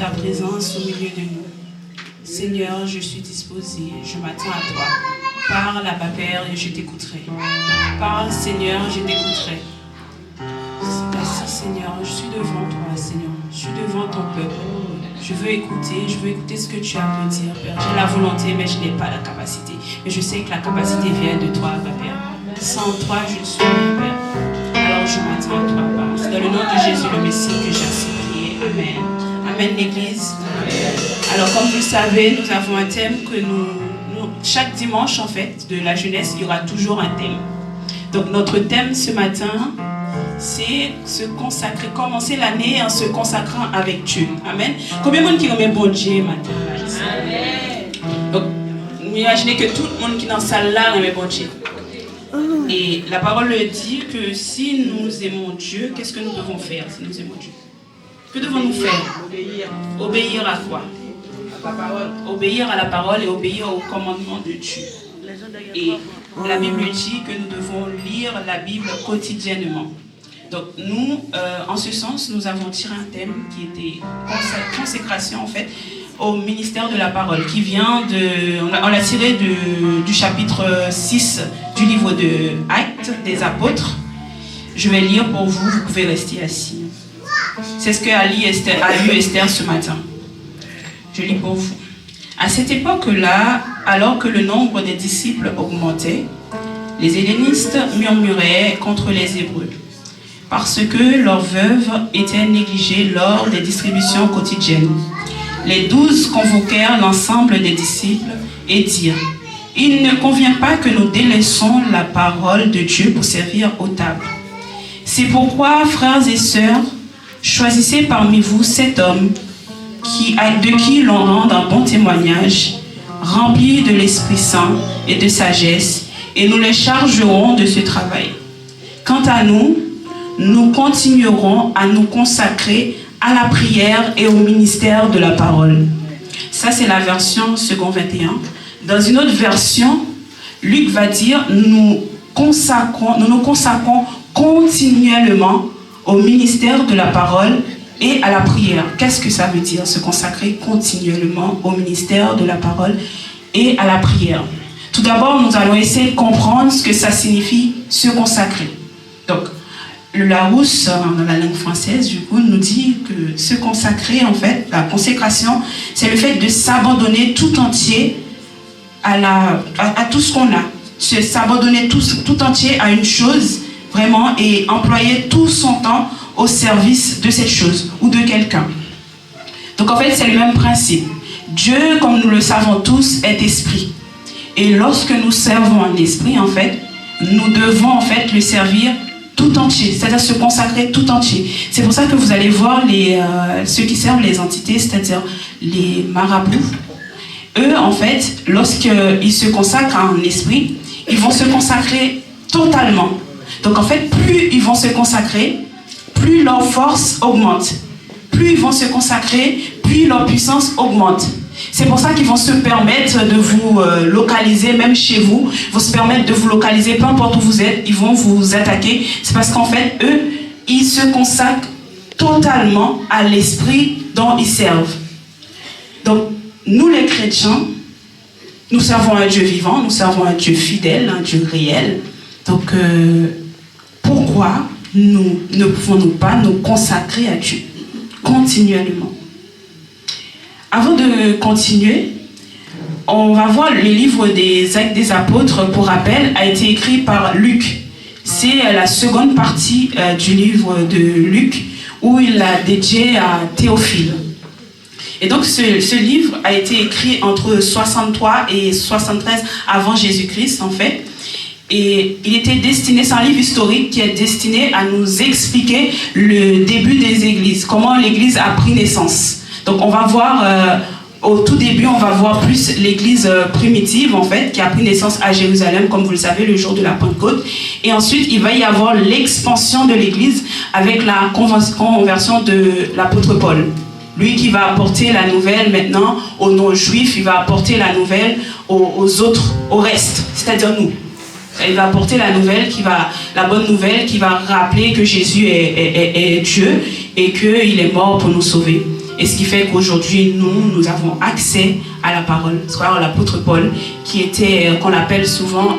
ta présence au milieu de nous. Seigneur, je suis disposée, je m'attends à toi. Parle à ma Père et je t'écouterai. Parle, Seigneur, je t'écouterai. Merci, Seigneur, je suis devant toi, Seigneur. Je suis devant ton peuple. Je veux écouter ce que tu as à me dire, Père. J'ai la volonté, mais je n'ai pas la capacité. Mais je sais que la capacité vient de toi, ma Père. Sans toi, je ne suis rien, Père. Alors je m'attends à toi, Père. C'est dans le nom de Jésus, le Messie, que j'ai ainsi prié. Amen. Amen, l'Église. Alors, comme vous le savez, nous avons un thème que chaque dimanche, en fait, de la jeunesse, il y aura toujours un thème. Donc, notre thème ce matin, c'est se consacrer, commencer l'année en se consacrant avec Dieu. Amen. Combien de monde qui remet bon Dieu matin? Amen. Donc, imaginez que tout le monde qui est dans la salle là remet bon Dieu. Et la parole dit que si nous aimons Dieu, qu'est-ce que nous devons faire si nous aimons Dieu? Que devons-nous faire? Obéir à quoi? Obéir à la parole et obéir au commandement de Dieu. Et la Bible dit que nous devons lire la Bible quotidiennement. Donc nous, en ce sens, nous avons tiré un thème qui était consécration en fait au ministère de la parole, qui vient de, on l'a tiré du chapitre 6 du livre de Actes des Apôtres. Je vais lire pour vous, vous pouvez rester assis. C'est ce qu'a lu Esther ce matin. Je lis pour vous. À cette époque-là, alors que le nombre des disciples augmentait, les hellénistes murmuraient contre les Hébreux, parce que leurs veuves étaient négligées lors des distributions quotidiennes. Les 12 convoquèrent l'ensemble des disciples et dirent: « Il ne convient pas que nous délaissons la parole de Dieu pour servir aux tables. C'est pourquoi, frères et sœurs, choisissez parmi vous 7 hommes de qui l'on rende un bon témoignage, remplis de l'Esprit Saint et de sagesse, et nous les chargerons de ce travail. Quant à nous, nous continuerons à nous consacrer à la prière et au ministère de la parole. » Ça, c'est la version second 21. Dans une autre version, Luc va dire « Nous nous consacrons continuellement au ministère de la parole et à la prière. » Qu'est-ce que ça veut dire, se consacrer continuellement au ministère de la parole et à la prière? Tout d'abord, nous allons essayer de comprendre ce que ça signifie se consacrer. Donc, le Larousse, dans la langue française, du coup, nous dit que se consacrer, en fait, la consécration, c'est le fait de s'abandonner tout entier à tout ce qu'on a. S'abandonner tout entier à une chose, vraiment, et employer tout son temps au service de cette chose ou de quelqu'un. Donc, en fait, c'est le même principe. Dieu, comme nous le savons tous, est esprit. Et lorsque nous servons en esprit, en fait, nous devons, en fait, le servir tout entier, c'est-à-dire se consacrer tout entier. C'est pour ça que vous allez voir ceux qui servent les entités, c'est-à-dire les marabouts. Eux, en fait, lorsqu'ils se consacrent en esprit, ils vont se consacrer totalement. Donc, en fait, plus ils vont se consacrer, plus leur force augmente. Plus ils vont se consacrer, plus leur puissance augmente. C'est pour ça qu'ils vont se permettre de vous localiser, même chez vous, vont se permettre de vous localiser, peu importe où vous êtes, ils vont vous attaquer. C'est parce qu'en fait, eux, ils se consacrent totalement à l'esprit dont ils servent. Donc, nous les chrétiens, nous servons un Dieu vivant, nous servons un Dieu fidèle, un Dieu réel. Donc, pourquoi nous ne pouvons-nous pas nous consacrer à Dieu continuellement? Avant de continuer, on va voir le livre des Actes des Apôtres, pour rappel, a été écrit par Luc. C'est la seconde partie du livre de Luc, où il l'a dédié à Théophile. Et donc ce livre a été écrit entre 63 et 73 avant Jésus-Christ, en fait. Et il était destiné, c'est un livre historique qui est destiné à nous expliquer le début des églises, comment l'église a pris naissance. Donc on va voir, au tout début, on va voir plus l'église primitive, en fait, qui a pris naissance à Jérusalem, comme vous le savez, le jour de la Pentecôte. Et ensuite, il va y avoir l'expansion de l'église avec la conversion de l'apôtre Paul. Lui qui va apporter la nouvelle maintenant aux non-juifs, il va apporter la nouvelle aux autres, au reste, c'est-à-dire nous. Il va apporter la bonne nouvelle qui va rappeler que Jésus est Dieu et qu'il est mort pour nous sauver. Et ce qui fait qu'aujourd'hui, nous avons accès à la parole. C'est l'apôtre Paul, qui était, qu'on appelle souvent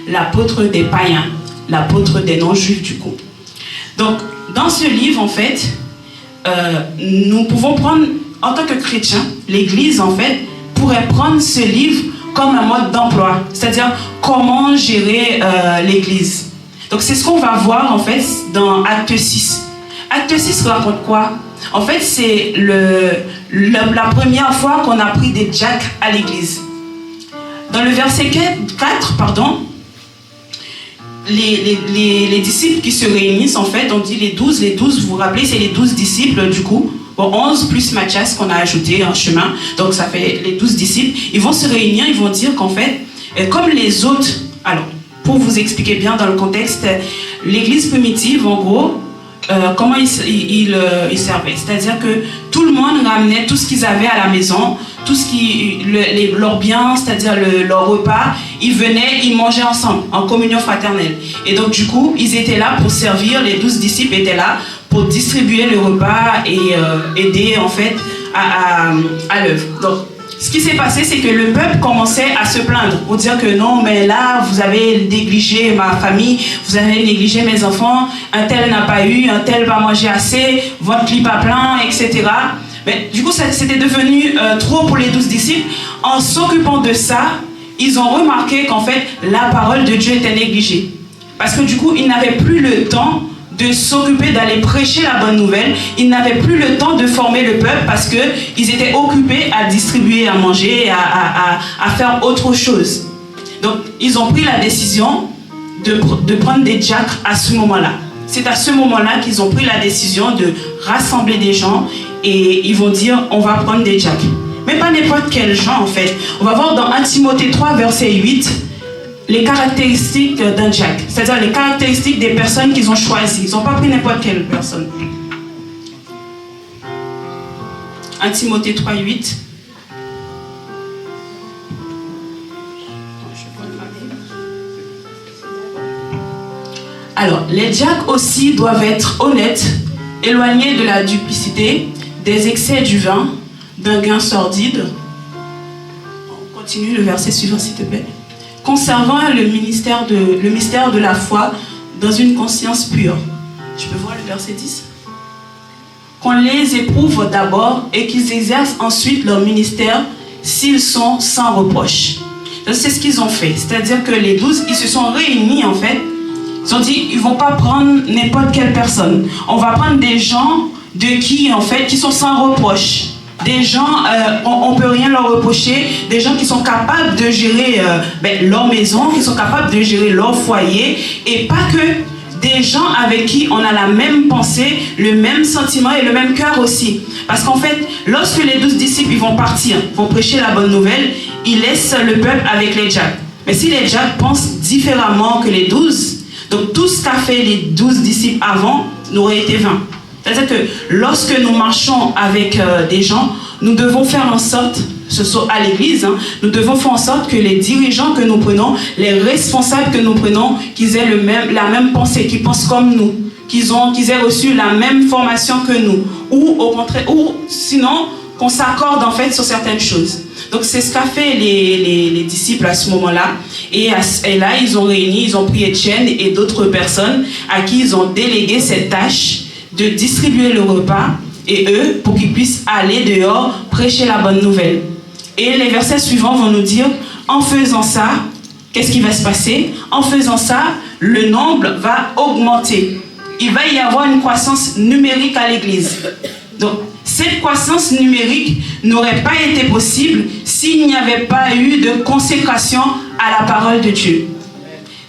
l'apôtre des païens, l'apôtre des non-juifs du coup. Donc, dans ce livre, en fait, nous pouvons prendre, en tant que chrétiens, l'Église, en fait, pourrait prendre ce livre comme un mode d'emploi, c'est-à-dire comment gérer l'Église. Donc, c'est ce qu'on va voir, en fait, dans Acte 6. Acte 6 raconte quoi? En fait, c'est la première fois qu'on a pris des diacres à l'église. Dans le verset 4, les disciples qui se réunissent, en fait, on dit les 12, vous vous rappelez, c'est les 12 disciples du coup. Bon, 11 plus Matthias qu'on a ajouté en chemin, donc ça fait les 12 disciples. Ils vont se réunir, ils vont dire qu'en fait, comme les autres, alors, pour vous expliquer bien dans le contexte, l'église primitive, en gros, comment ils servaient. C'est-à-dire que tout le monde ramenait tout ce qu'ils avaient à la maison, tout ce qui, leurs biens, c'est-à-dire leur repas, ils venaient, ils mangeaient ensemble, en communion fraternelle. Et donc du coup, ils étaient là pour servir, les 12 disciples étaient là pour distribuer le repas et aider en fait à l'œuvre. Donc, ce qui s'est passé, c'est que le peuple commençait à se plaindre pour dire que non, mais là, vous avez négligé ma famille, vous avez négligé mes enfants, un tel n'a pas eu, un tel va manger assez, votre lit pas plein, etc. Mais du coup, c'était devenu trop pour les 12 disciples. En s'occupant de ça, ils ont remarqué qu'en fait, la parole de Dieu était négligée. Parce que du coup, ils n'avaient plus le temps de s'occuper d'aller prêcher la bonne nouvelle. Ils n'avaient plus le temps de former le peuple parce qu'ils étaient occupés à distribuer, à manger, à faire autre chose. Donc, ils ont pris la décision de prendre des diacres à ce moment-là. C'est à ce moment-là qu'ils ont pris la décision de rassembler des gens et ils vont dire, on va prendre des diacres. Mais pas n'importe quel gens, en fait. On va voir dans 1 Timothée 3, verset 8, les caractéristiques d'un diacre, c'est-à-dire les caractéristiques des personnes qu'ils ont choisies. Ils n'ont pas pris n'importe quelle personne. 1 Timothée 3, 8. Alors, les diacres aussi doivent être honnêtes, éloignés de la duplicité, des excès du vin, d'un gain sordide. On continue le verset suivant, s'il te plaît. Conservant le mystère de la foi dans une conscience pure. Tu peux voir le verset 10? Qu'on les éprouve d'abord et qu'ils exercent ensuite leur ministère s'ils sont sans reproche. C'est ce qu'ils ont fait. C'est-à-dire que les 12, ils se sont réunis en fait. Ils ont dit, ils ne vont pas prendre n'importe quelle personne. On va prendre des gens qui sont sans reproche. Des gens, on ne peut rien leur reprocher, des gens qui sont capables de gérer leur maison, qui sont capables de gérer leur foyer, et pas que des gens avec qui on a la même pensée, le même sentiment et le même cœur aussi. Parce qu'en fait, lorsque les 12 disciples ils vont partir, vont prêcher la bonne nouvelle, ils laissent le peuple avec les diacres. Mais si les diacres pensent différemment que les 12, donc tout ce qu'a fait les 12 disciples avant n'aurait été vain. C'est-à-dire que lorsque nous marchons avec des gens, nous devons faire en sorte, ce soit à l'église, nous devons faire en sorte que les dirigeants que nous prenons, les responsables que nous prenons, qu'ils aient la même pensée, qu'ils pensent comme nous, qu'ils aient reçu la même formation que nous, ou au contraire, ou sinon qu'on s'accorde en fait sur certaines choses. Donc c'est ce qu'a fait les disciples à ce moment-là. Et là, ils ont réuni, ils ont pris Étienne et d'autres personnes à qui ils ont délégué cette tâche de distribuer le repas et eux, pour qu'ils puissent aller dehors prêcher la bonne nouvelle. Et les versets suivants vont nous dire, en faisant ça, qu'est-ce qui va se passer? En faisant ça, le nombre va augmenter. Il va y avoir une croissance numérique à l'église. Donc, cette croissance numérique n'aurait pas été possible s'il n'y avait pas eu de consécration à la parole de Dieu.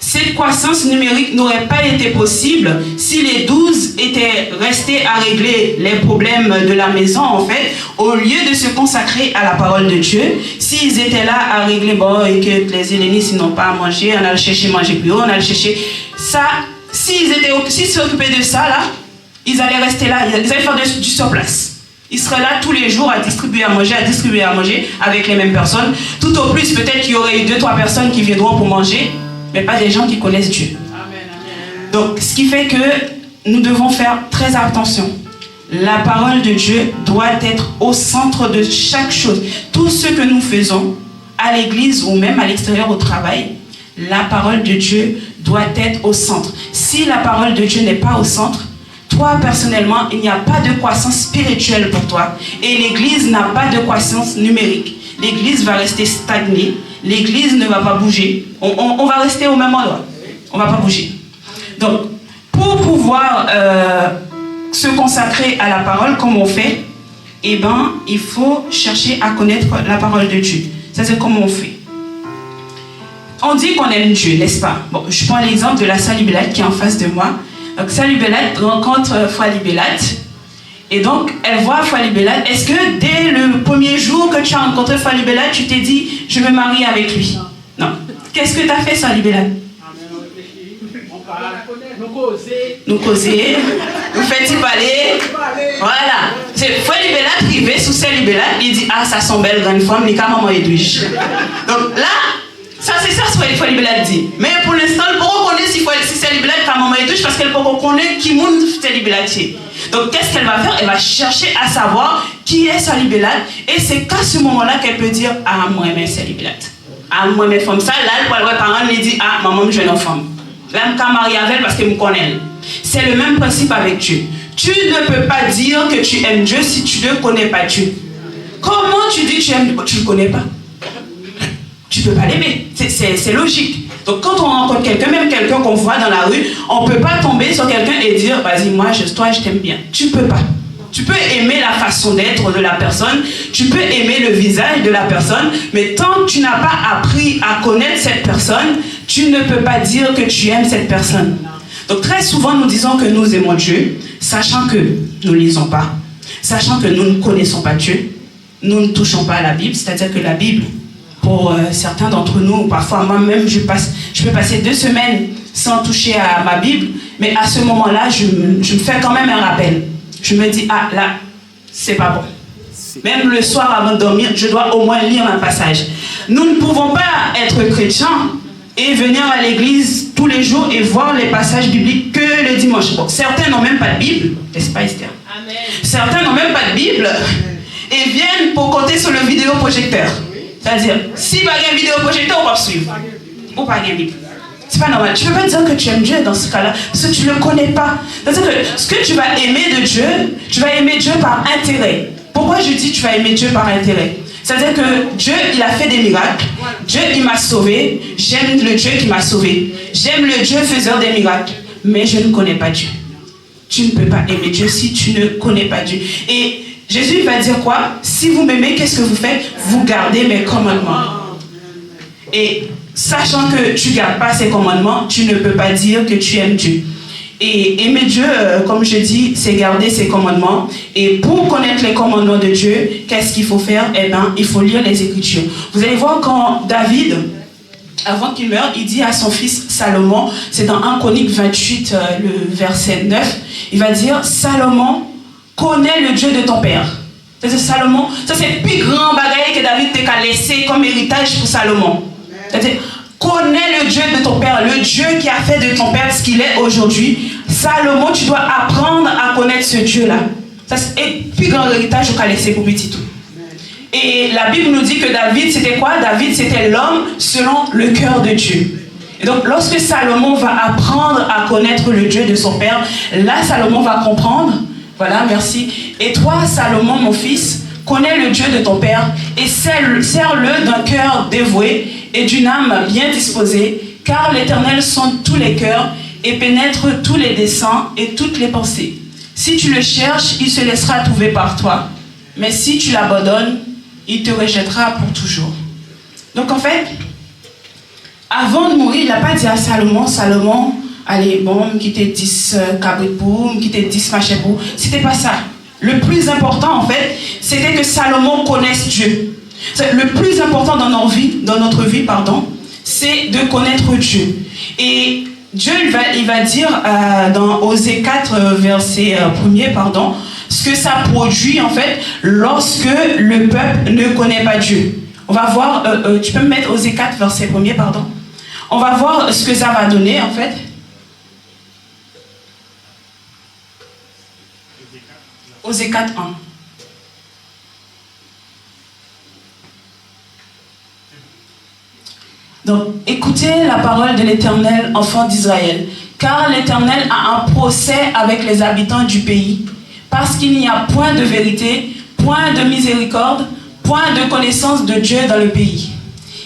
Cette croissance numérique n'aurait pas été possible si les 12 étaient restés à régler les problèmes de la maison, en fait, au lieu de se consacrer à la parole de Dieu. S'ils étaient là à régler, et que les hellénistes n'ont pas à manger, on a le chercher manger plus haut, on a le chercher. Ça, s'ils s'occupaient de ça, là, ils allaient rester là, ils allaient faire du surplace. Ils seraient là tous les jours à distribuer à manger avec les mêmes personnes. Tout au plus, peut-être qu'il y aurait eu 2-3 personnes qui viendront pour manger, mais pas des gens qui connaissent Dieu. Amen, amen. Donc, ce qui fait que nous devons faire très attention. La parole de Dieu doit être au centre de chaque chose. Tout ce que nous faisons à l'église ou même à l'extérieur au travail, la parole de Dieu doit être au centre. Si la parole de Dieu n'est pas au centre, toi personnellement, il n'y a pas de croissance spirituelle pour toi. Et l'église n'a pas de croissance numérique. L'église va rester stagnée. L'église ne va pas bouger. On va rester au même endroit. On ne va pas bouger. Donc, pour pouvoir se consacrer à la parole comme on fait, eh ben, il faut chercher à connaître la parole de Dieu. Ça, c'est comment on fait. On dit qu'on aime Dieu, n'est-ce pas? Bon, je prends l'exemple de la sœur Libellate qui est en face de moi. Donc, sœur Libellate rencontre Foi Libellate. Et donc, elle voit Foi Libellate. Est-ce que dès le premier jour que tu as rencontré Foi Libellate, tu t'es dit, je me marie avec lui? Non. Qu'est-ce que tu as fait, sœur Libellate? Nous causer, nous faites y parler. Voilà. C'est Foi Libellate arrivé sous sœur Libellate, il dit, ah, ça sont belles grandes femmes, les cas maman Edwige. Donc là, ça c'est ça ce que Foi Libellate dit. Mais pour l'instant, elle peut reconnaître si sœur Libellate quand maman Edwige parce qu'elle peut reconnaître qui monde sœur Libellate. Donc qu'est-ce qu'elle va faire? Elle va chercher à savoir qui est sœur Libellate. Et c'est qu'à ce moment-là qu'elle peut dire, ah, moi, mais sœur Libellate. Ah, moi, mais femme ça, là, le parent lui dit, ah, maman, je suis une femme. Là, je suis mariée avec elle parce qu'elle me connaît. C'est le même principe avec Dieu. Tu ne peux pas dire que tu aimes Dieu si tu ne connais pas Dieu. Comment tu dis que tu aimes Dieu? Tu ne le connais pas. Tu ne peux pas l'aimer. C'est logique. Donc quand on rencontre quelqu'un, même quelqu'un qu'on voit dans la rue, on ne peut pas tomber sur quelqu'un et dire, vas-y, moi, toi, je t'aime bien. Tu ne peux pas. Tu peux aimer la façon d'être de la personne, tu peux aimer le visage de la personne, mais tant que tu n'as pas appris à connaître cette personne, tu ne peux pas dire que tu aimes cette personne. Donc très souvent, nous disons que nous aimons Dieu, sachant que nous ne lisons pas, sachant que nous ne connaissons pas Dieu, nous ne touchons pas à la Bible, c'est-à-dire que la Bible, pour certains d'entre nous, parfois moi-même, je peux passer 2 semaines sans toucher à ma Bible, mais à ce moment-là, je me fais quand même un rappel. Je me dis, ah là, c'est pas bon. Même le soir avant de dormir, je dois au moins lire un passage. Nous ne pouvons pas être chrétiens et venir à l'église tous les jours et voir les passages bibliques que le dimanche. Bon, certains n'ont même pas de Bible, n'est-ce pas Esther? Amen. Certains n'ont même pas de Bible et viennent pour compter sur le vidéoprojecteur. C'est-à-dire, si pas un vidéoprojecteur, on va suivre. Ou pas un Bible. C'est pas normal. Tu ne peux pas dire que tu aimes Dieu dans ce cas-là, parce que tu ne le connais pas. C'est-à-dire que ce que tu vas aimer de Dieu, tu vas aimer Dieu par intérêt. Pourquoi je dis tu vas aimer Dieu par intérêt? C'est-à-dire que Dieu, il a fait des miracles. Dieu, il m'a sauvé. J'aime le Dieu qui m'a sauvé. J'aime le Dieu faiseur des miracles. Mais je ne connais pas Dieu. Tu ne peux pas aimer Dieu si tu ne connais pas Dieu. Et Jésus va dire quoi? Si vous m'aimez, qu'est-ce que vous faites? Vous gardez mes commandements. Et sachant que tu ne gardes pas ses commandements, tu ne peux pas dire que tu aimes Dieu. Et aimer Dieu, comme je dis, c'est garder ses commandements. Et pour connaître les commandements de Dieu, qu'est-ce qu'il faut faire? Eh bien, il faut lire les Écritures. Vous allez voir quand David, avant qu'il meure, il dit à son fils Salomon, c'est dans 1 Chronique 28, le verset 9, il va dire, Salomon, connais le Dieu de ton père. C'est-à-dire Salomon, ça c'est le plus grand bagage que David t'a laissé comme héritage pour Salomon. C'est-à-dire, connais le Dieu de ton père, le Dieu qui a fait de ton père ce qu'il est aujourd'hui. Salomon, tu dois apprendre à connaître ce Dieu-là. Ça c'est le plus grand héritage qu'on a laissé pour petit tout. Et la Bible nous dit que David, c'était quoi? David, c'était l'homme selon le cœur de Dieu. Et donc, lorsque Salomon va apprendre à connaître le Dieu de son père, là, Salomon va comprendre. Voilà, merci. Et toi, Salomon, mon fils, connais le Dieu de ton père et sers-le d'un cœur dévoué et d'une âme bien disposée, car l'Éternel sonde tous les cœurs et pénètre tous les desseins et toutes les pensées. Si tu le cherches, il se laissera trouver par toi. Mais si tu l'abandonnes, il te rejettera pour toujours. Donc en fait, avant de mourir, il n'a pas dit à Salomon, allez, bon, quittez 10 cabris pour, quittez 10 machins pour. C'était pas ça. Le plus important, en fait, c'était que Salomon connaisse Dieu. Le plus important dans notre vie, c'est de connaître Dieu. Et Dieu, il va dire dans Osée 4, verset 1er, ce que ça produit, en fait, lorsque le peuple ne connaît pas Dieu. On va voir, tu peux me mettre Osée 4, verset 1er, On va voir ce que ça va donner, en fait. Osée 4:1. Donc, écoutez la parole de l'Éternel, enfants d'Israël, car l'Éternel a un procès avec les habitants du pays, parce qu'il n'y a point de vérité, point de miséricorde, point de connaissance de Dieu dans le pays.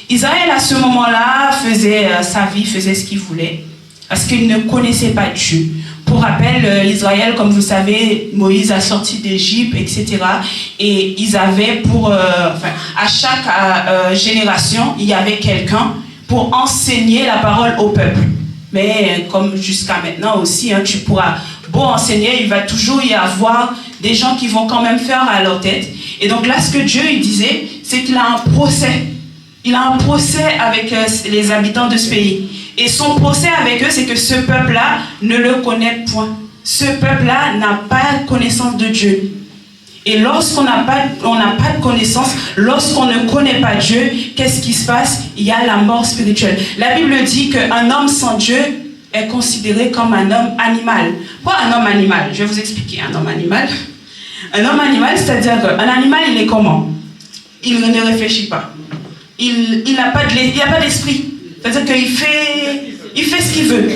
Israël, à ce moment-là, faisait sa vie, faisait ce qu'il voulait, parce qu'il ne connaissait pas Dieu. Pour rappel, Israël, comme vous savez, Moïse a sorti d'Égypte, etc. Et ils avaient à chaque génération, il y avait quelqu'un pour enseigner la parole au peuple. Mais comme jusqu'à maintenant aussi, tu pourras beau enseigner, il va toujours y avoir des gens qui vont quand même faire à leur tête. Et donc là, ce que Dieu il disait, c'est qu'il a un procès. Il a un procès avec les habitants de ce pays. Et son procès avec eux, c'est que ce peuple-là ne le connaît point. Ce peuple-là n'a pas connaissance de Dieu. Et lorsqu'on n'a pas de connaissance, lorsqu'on ne connaît pas Dieu, qu'est-ce qui se passe? Il y a la mort spirituelle. La Bible dit qu'un homme sans Dieu est considéré comme un homme animal. Pourquoi un homme animal? Je vais vous expliquer un homme animal. Un homme animal, c'est-à-dire qu'un animal, il est comment? Il ne réfléchit pas. Il n'a pas d'esprit. C'est-à-dire qu'il fait ce qu'il veut.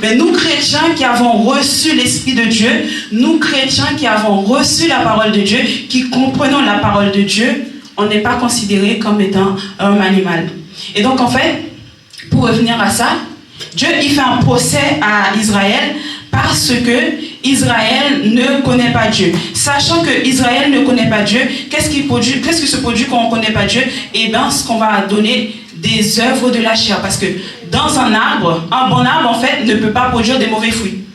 Mais nous, chrétiens qui avons reçu l'Esprit de Dieu, nous, chrétiens qui avons reçu la parole de Dieu, qui comprenons la parole de Dieu, on n'est pas considéré comme étant un animal. Et donc, en fait, pour revenir à ça, Dieu, il fait un procès à Israël parce que Israël ne connaît pas Dieu. Sachant que Israël ne connaît pas Dieu, qu'est-ce que se produit quand on ne connaît pas Dieu? Eh bien, ce qu'on va donner des œuvres de la chair. Parce que dans un arbre, un bon arbre, en fait, ne peut pas produire des mauvais fruits.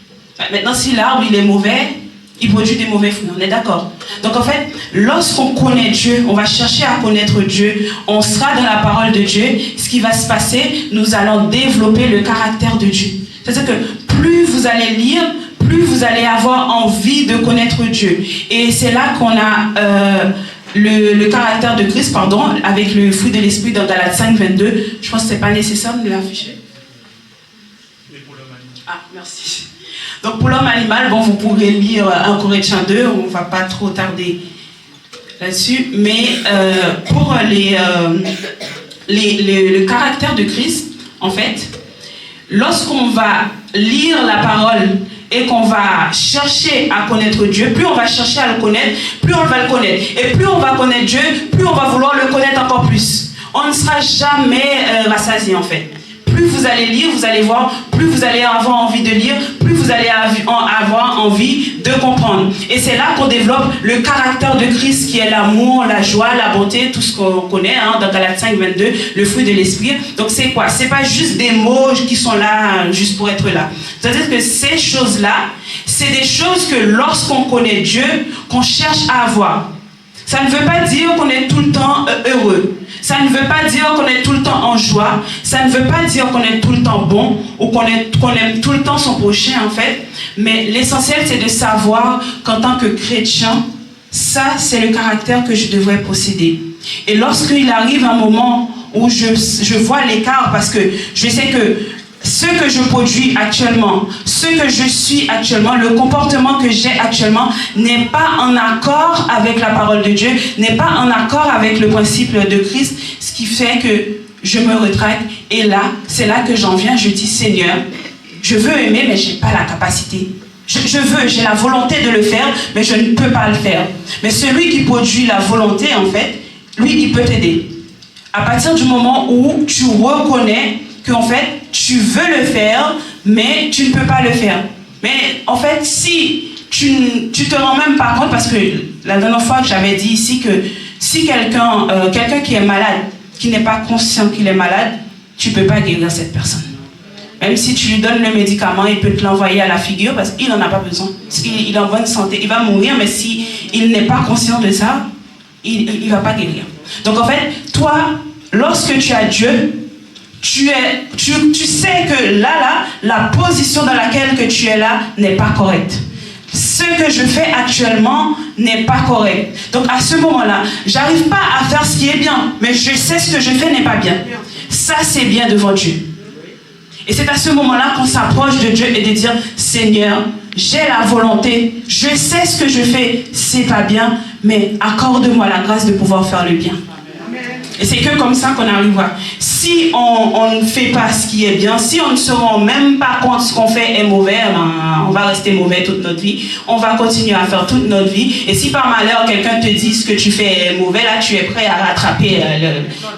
Maintenant, si l'arbre, il est mauvais, il produit des mauvais fruits. On est d'accord? Donc, en fait, lorsqu'on connaît Dieu, on va chercher à connaître Dieu, on sera dans la parole de Dieu. Ce qui va se passer, nous allons développer le caractère de Dieu. C'est-à-dire que plus vous allez lire, plus vous allez avoir envie de connaître Dieu. Et c'est là qu'on a le caractère de Christ, avec le fruit de l'esprit dans Galates 5:22. Je pense que ce n'est pas nécessaire de l'afficher. Ah, merci. Donc pour l'homme animal, vous pourrez lire 1 Corinthiens 2, on ne va pas trop tarder là-dessus. Mais pour le caractère de Christ, en fait, lorsqu'on va lire la parole et qu'on va chercher à connaître Dieu, plus on va chercher à le connaître, plus on va le connaître. Et plus on va connaître Dieu, plus on va vouloir le connaître encore plus. On ne sera jamais rassasié en fait. Plus vous allez lire, vous allez voir, plus vous allez avoir envie de lire, plus vous allez avoir envie de comprendre. Et c'est là qu'on développe le caractère de Christ qui est l'amour, la joie, la bonté, tout ce qu'on connaît dans Galates 5:22, le fruit de l'esprit. Donc c'est quoi? C'est pas juste des mots qui sont là juste pour être là. C'est-à-dire que ces choses-là, c'est des choses que lorsqu'on connaît Dieu, qu'on cherche à avoir. Ça ne veut pas dire qu'on est tout le temps heureux. Ça ne veut pas dire qu'on est tout le temps en joie. Ça ne veut pas dire qu'on est tout le temps bon ou qu'on aime tout le temps son prochain, en fait. Mais l'essentiel, c'est de savoir qu'en tant que chrétien, ça, c'est le caractère que je devrais posséder. Et lorsqu'il arrive un moment où je vois l'écart, parce que je sais que ce que je produis actuellement, ce que je suis actuellement, le comportement que j'ai actuellement n'est pas en accord avec la parole de Dieu, n'est pas en accord avec le principe de Christ, ce qui fait que je me retracte. Et là, c'est là que j'en viens, je dis Seigneur, je veux aimer, mais je n'ai pas la capacité. J'ai la volonté de le faire, mais je ne peux pas le faire. Mais celui qui produit la volonté, en fait, lui, il peut t'aider. À partir du moment où tu reconnais qu'en fait, tu veux le faire, mais tu ne peux pas le faire. Mais en fait, si tu te rends même pas compte, parce que la dernière fois que j'avais dit ici que si quelqu'un qui est malade, qui n'est pas conscient qu'il est malade, tu ne peux pas guérir cette personne. Même si tu lui donnes le médicament, il peut te l'envoyer à la figure parce qu'il n'en a pas besoin. Il est en bonne santé, il va mourir, mais s'il n'est pas conscient de ça, il ne va pas guérir. Donc en fait, toi, lorsque tu as Dieu, tu sais que là, la position dans laquelle que tu es là n'est pas correcte. Ce que je fais actuellement n'est pas correct. Donc à ce moment-là, j'arrive pas à faire ce qui est bien, mais je sais ce que je fais n'est pas bien. Ça, c'est bien devant Dieu. Et c'est à ce moment-là qu'on s'approche de Dieu et de dire, Seigneur, j'ai la volonté, je sais ce que je fais, c'est pas bien, mais accorde-moi la grâce de pouvoir faire le bien. Et c'est que comme ça qu'on arrive à... Si on ne fait pas ce qui est bien, si on ne se rend même pas compte ce qu'on fait est mauvais, ben, on va rester mauvais toute notre vie. On va continuer à faire toute notre vie. Et si par malheur, quelqu'un te dit ce que tu fais est mauvais, là, tu es prêt à rattraper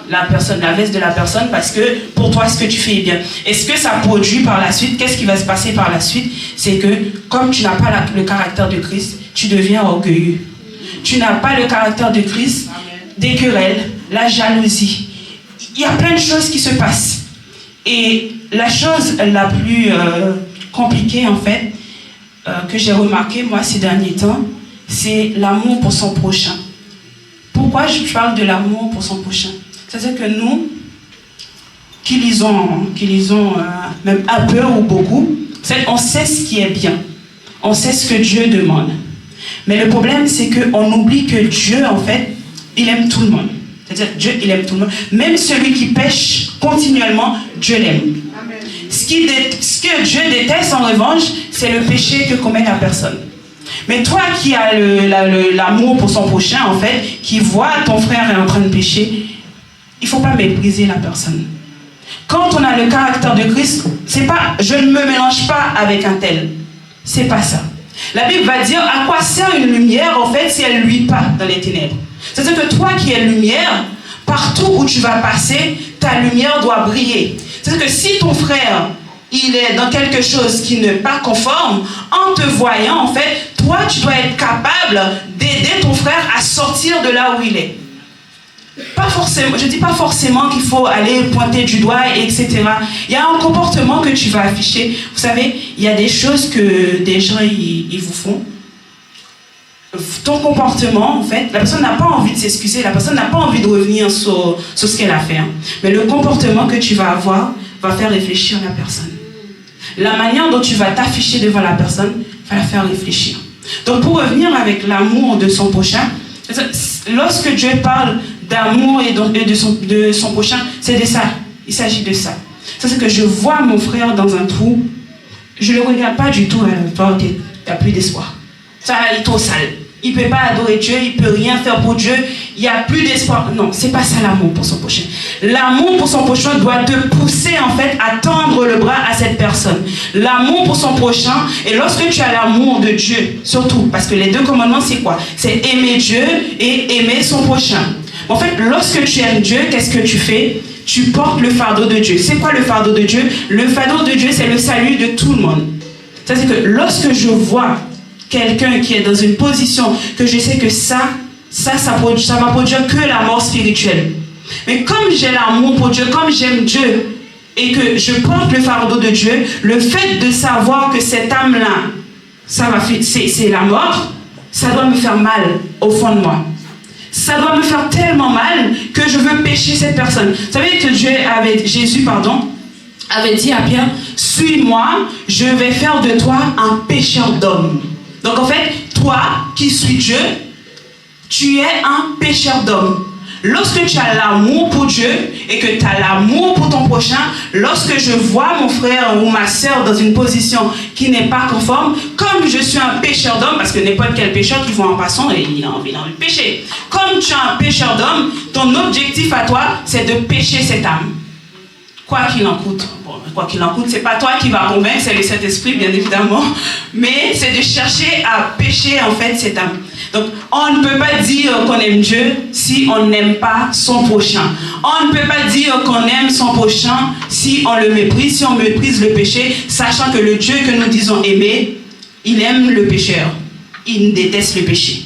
la veste de la personne parce que pour toi, ce que tu fais est bien. Et ce que ça produit par la suite, qu'est-ce qui va se passer par la suite? C'est que comme tu n'as pas le caractère de Christ, tu deviens orgueilleux. Tu n'as pas le caractère de Christ, des querelles, la jalousie. Il y a plein de choses qui se passent. Et la chose la plus compliquée, en fait, que j'ai remarqué, moi, ces derniers temps, c'est l'amour pour son prochain. Pourquoi je parle de l'amour pour son prochain? C'est-à-dire que nous, qui lisons même un peu ou beaucoup, on sait ce qui est bien. On sait ce que Dieu demande. Mais le problème, c'est qu'on oublie que Dieu, en fait, il aime tout le monde. C'est-à-dire, Dieu, il aime tout le monde. Même celui qui pêche continuellement, Dieu l'aime. Ce que Dieu déteste, en revanche, c'est le péché que commet la personne. Mais toi qui as l'amour pour son prochain, en fait, qui voit ton frère est en train de pécher, il ne faut pas mépriser la personne. Quand on a le caractère de Christ, c'est pas « je ne me mélange pas avec un tel ». C'est pas ça. La Bible va dire à quoi sert une lumière, en fait, si elle ne luit pas dans les ténèbres. C'est-à-dire que toi qui es lumière, partout où tu vas passer, ta lumière doit briller. C'est-à-dire que si ton frère, il est dans quelque chose qui n'est pas conforme, en te voyant, en fait, toi, tu dois être capable d'aider ton frère à sortir de là où il est. Pas forcément, je ne dis pas forcément qu'il faut aller pointer du doigt, etc. Il y a un comportement que tu vas afficher. Vous savez, il y a des choses que des gens ils vous font. Ton comportement, en fait, la personne n'a pas envie de s'excuser, la personne n'a pas envie de revenir sur ce qu'elle a fait. Mais le comportement que tu vas avoir va faire réfléchir la personne. La manière dont tu vas t'afficher devant la personne va la faire réfléchir. Donc pour revenir avec l'amour de son prochain, lorsque Dieu parle d'amour et de son prochain, c'est de ça. Il s'agit de ça. C'est que je vois mon frère dans un trou, je ne le regarde pas du tout, toi, tu n'as plus d'espoir. Ça, il est trop sale. Il ne peut pas adorer Dieu, il ne peut rien faire pour Dieu, il n'y a plus d'espoir. Non, ce n'est pas ça l'amour pour son prochain. L'amour pour son prochain doit te pousser en fait à tendre le bras à cette personne. L'amour pour son prochain, et lorsque tu as l'amour de Dieu, surtout, parce que les deux commandements c'est quoi? C'est aimer Dieu et aimer son prochain. En fait, lorsque tu aimes Dieu, qu'est-ce que tu fais? Tu portes le fardeau de Dieu. C'est quoi le fardeau de Dieu? Le fardeau de Dieu, c'est le salut de tout le monde. C'est-à-dire que lorsque je vois quelqu'un qui est dans une position que je sais que ça va produire que la mort spirituelle. Mais comme j'ai l'amour pour Dieu, comme j'aime Dieu et que je porte le fardeau de Dieu, le fait de savoir que cette âme-là, c'est la mort, ça doit me faire mal au fond de moi. Ça doit me faire tellement mal que je veux pécher cette personne. Vous savez que Jésus avait dit à Pierre, suis-moi, je vais faire de toi un pécheur d'hommes. Donc en fait, toi qui suis Dieu, tu es un pécheur d'hommes. Lorsque tu as l'amour pour Dieu et que tu as l'amour pour ton prochain, lorsque je vois mon frère ou ma soeur dans une position qui n'est pas conforme, comme je suis un pécheur d'hommes, parce que n'importe quel pécheur qui voit en passant, il a envie de pécher. Comme tu es un pécheur d'hommes, ton objectif à toi, c'est de pécher cette âme. Quoi qu'il en coûte. Bon, quoi qu'il en coûte, c'est pas toi qui vas convaincre, c'est le Saint-Esprit, bien évidemment. Mais c'est de chercher à pécher, en fait, cette âme. Donc, on ne peut pas dire qu'on aime Dieu si on n'aime pas son prochain. On ne peut pas dire qu'on aime son prochain si on le méprise, si on méprise le péché, sachant que le Dieu que nous disons aimer, il aime le pécheur. Il déteste le péché.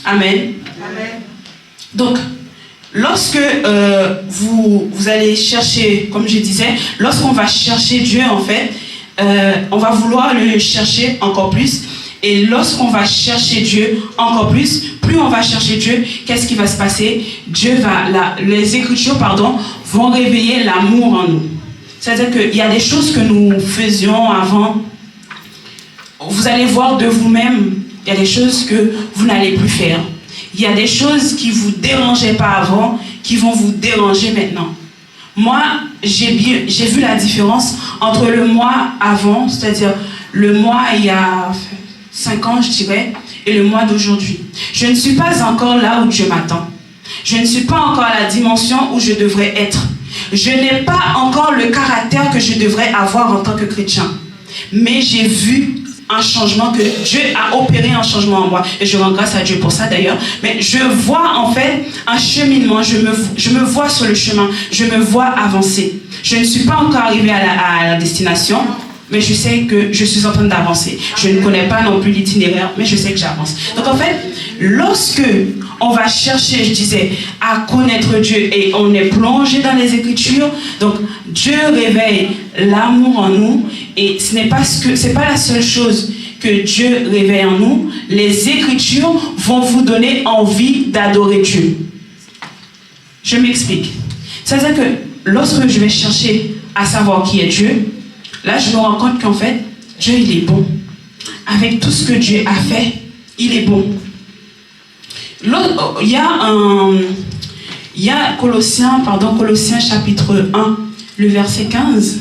Amen. Amen. Donc, lorsque vous allez chercher, comme je disais, lorsqu'on va chercher Dieu, en fait, on va vouloir le chercher encore plus. Et lorsqu'on va chercher Dieu encore plus on va chercher Dieu, qu'est-ce qui va se passer? Les Écritures, vont réveiller l'amour en nous. C'est-à-dire qu'il y a des choses que nous faisions avant. Vous allez voir de vous-même, il y a des choses que vous n'allez plus faire. Il y a des choses qui ne vous dérangeaient pas avant, qui vont vous déranger maintenant. Moi, j'ai vu la différence entre le moi avant, c'est-à-dire le moi il y a 5 ans, je dirais, et le moi d'aujourd'hui. Je ne suis pas encore là où Dieu m'attend. Je ne suis pas encore à la dimension où je devrais être. Je n'ai pas encore le caractère que je devrais avoir en tant que chrétien. Mais j'ai vu un changement, que Dieu a opéré un changement en moi. Et je rends grâce à Dieu pour ça d'ailleurs. Mais je vois en fait un cheminement. Je me vois sur le chemin. Je me vois avancer. Je ne suis pas encore arrivée à la destination. Mais je sais que je suis en train d'avancer. Je ne connais pas non plus l'itinéraire, mais je sais que j'avance. Donc en fait, lorsque on va chercher, je disais, à connaître Dieu et on est plongé dans les Écritures, donc Dieu réveille l'amour en nous et c'est pas la seule chose que Dieu réveille en nous. Les Écritures vont vous donner envie d'adorer Dieu. Je m'explique. C'est-à-dire que lorsque je vais chercher à savoir qui est Dieu, là, je me rends compte qu'en fait, Dieu, il est bon. Avec tout ce que Dieu a fait, il est bon. Il y a Colossiens chapitre 1, le verset 15.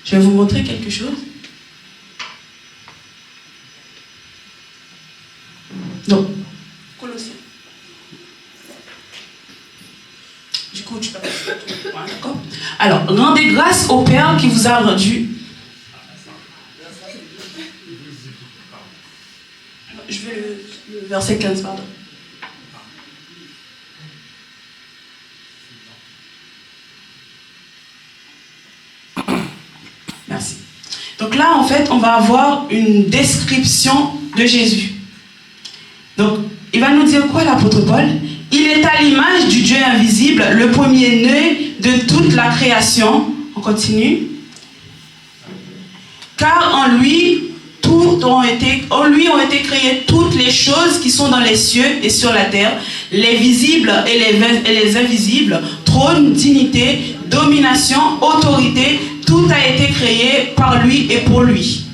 Je vais vous montrer quelque chose. Donc, Colossiens. Du coup, tu peux pas. D'accord. Alors, rendez grâce au Père qui vous a rendu. Je veux le verset 15, pardon. Merci. Donc là, en fait, on va avoir une description de Jésus. Donc, il va nous dire quoi, l'apôtre Paul? Il est à l'image du Dieu invisible, le premier-né de toute la création. On continue. Car en lui ont été créées toutes les choses qui sont dans les cieux et sur la terre, les visibles et les invisibles, trône, dignité, domination, autorité, tout a été créé par lui et pour lui.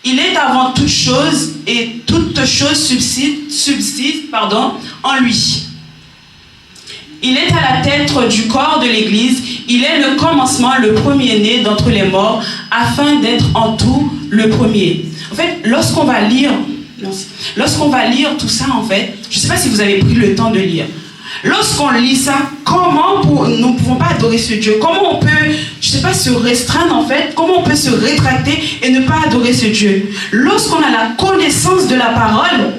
Il est avant toute chose et toute chose subsiste en lui. Il est à la tête du corps de l'Église. Il est le commencement, le premier-né d'entre les morts, afin d'être en tout le premier. En fait, lorsqu'on va lire tout ça, en fait, je ne sais pas si vous avez pris le temps de lire. Lorsqu'on lit ça, comment nous ne pouvons pas adorer ce Dieu? Comment on peut, je ne sais pas, se restreindre en fait? Comment on peut se rétracter et ne pas adorer ce Dieu? Lorsqu'on a la connaissance de la parole,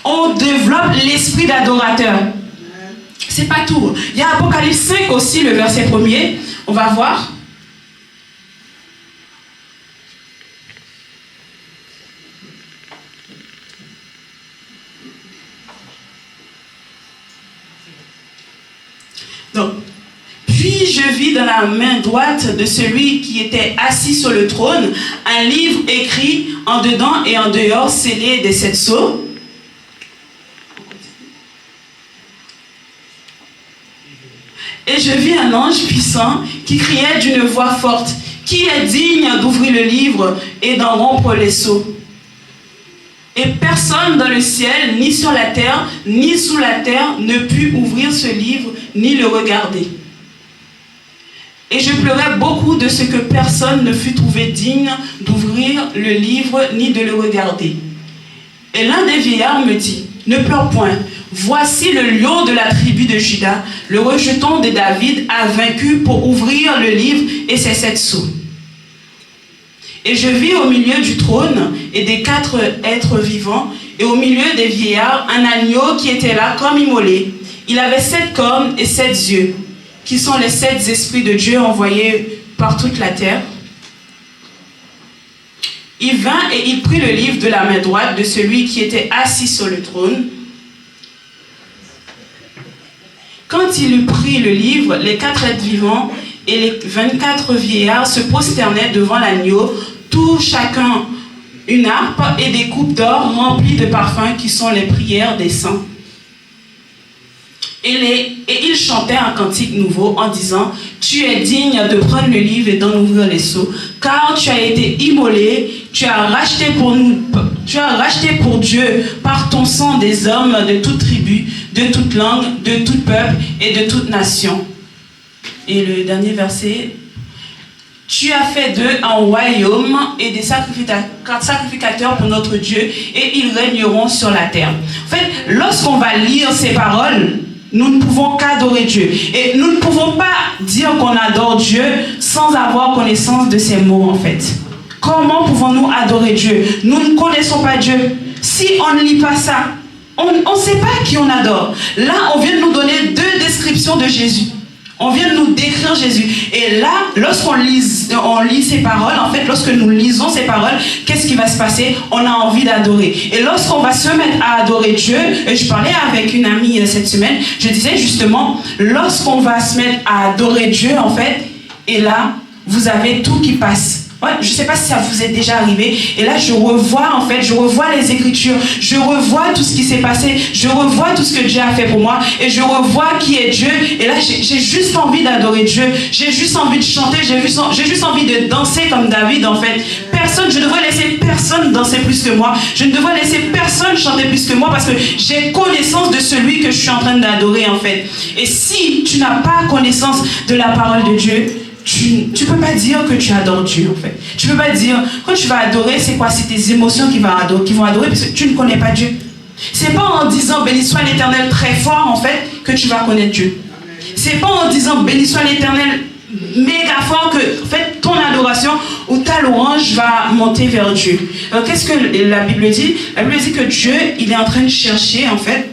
on développe l'esprit d'adorateur. C'est pas tout. Il y a Apocalypse 5 aussi, le verset 1er. On va voir. Donc, puis je vis dans la main droite de celui qui était assis sur le trône un livre écrit en dedans et en dehors, scellé des 7 sceaux. Et je vis un ange puissant qui criait d'une voix forte: qui est digne d'ouvrir le livre et d'en rompre les sceaux? Et personne dans le ciel, ni sur la terre, ni sous la terre, ne put ouvrir ce livre, ni le regarder. Et je pleurais beaucoup de ce que personne ne fut trouvé digne d'ouvrir le livre, ni de le regarder. Et l'un des vieillards me dit: ne pleure point. Voici le lion de la tribu de Juda, le rejeton de David, a vaincu pour ouvrir le livre et ses 7 sceaux. Et je vis au milieu du trône et des 4 êtres vivants, et au milieu des vieillards, un agneau qui était là comme immolé. Il avait 7 cornes et 7 yeux, qui sont les 7 esprits de Dieu envoyés par toute la terre. Il vint et il prit le livre de la main droite de celui qui était assis sur le trône. Quand il eut pris le livre, les 4 êtres vivants et les 24 vieillards se prosternaient devant l'agneau, tout chacun une harpe et des coupes d'or remplies de parfums qui sont les prières des saints. Et ils chantaient un cantique nouveau en disant: tu es digne de prendre le livre et d'en ouvrir les sceaux, car tu as été immolé, tu as racheté pour Dieu par ton sang des hommes de toute tribu, de toute langue, de tout peuple et de toute nation. Et le dernier verset: Tu as fait d'eux un royaume et des sacrificateurs pour notre Dieu, et ils régneront sur la terre. En fait, lorsqu'on va lire ces paroles, nous ne pouvons qu'adorer Dieu. Et nous ne pouvons pas dire qu'on adore Dieu sans avoir connaissance de ces mots, en fait. Comment pouvons-nous adorer Dieu? Nous ne connaissons pas Dieu. Si on ne lit pas ça, on ne sait pas qui on adore. Là, on vient de nous donner 2 descriptions de Jésus. On vient de nous décrire Jésus. Et là, lorsqu'on lit ces paroles, en fait, lorsque nous lisons ces paroles, qu'est-ce qui va se passer? On a envie d'adorer. Et lorsqu'on va se mettre à adorer Dieu, et je parlais avec une amie cette semaine, je disais justement, lorsqu'on va se mettre à adorer Dieu, en fait, et là, vous avez tout qui passe. Ouais, je ne sais pas si ça vous est déjà arrivé. Et là, je revois les Écritures. Je revois tout ce qui s'est passé. Je revois tout ce que Dieu a fait pour moi. Et je revois qui est Dieu. Et là, j'ai juste envie d'adorer Dieu. J'ai juste envie de chanter. J'ai juste envie de danser comme David, en fait. Je ne devrais laisser personne danser plus que moi. Je ne devrais laisser personne chanter plus que moi parce que j'ai connaissance de celui que je suis en train d'adorer, en fait. Et si tu n'as pas connaissance de la parole de Dieu, tu ne peux pas dire que tu adores Dieu, en fait. Tu ne peux pas dire, quand tu vas adorer, c'est quoi? C'est tes émotions qui vont adorer parce que tu ne connais pas Dieu. C'est pas en disant béni soit l'Éternel très fort, en fait, que tu vas connaître Dieu. C'est pas en disant béni soit l'Éternel méga fort que, en fait, ton adoration ou ta louange va monter vers Dieu. Alors, qu'est-ce que la Bible dit? La Bible dit que Dieu, il est en train de chercher, en fait,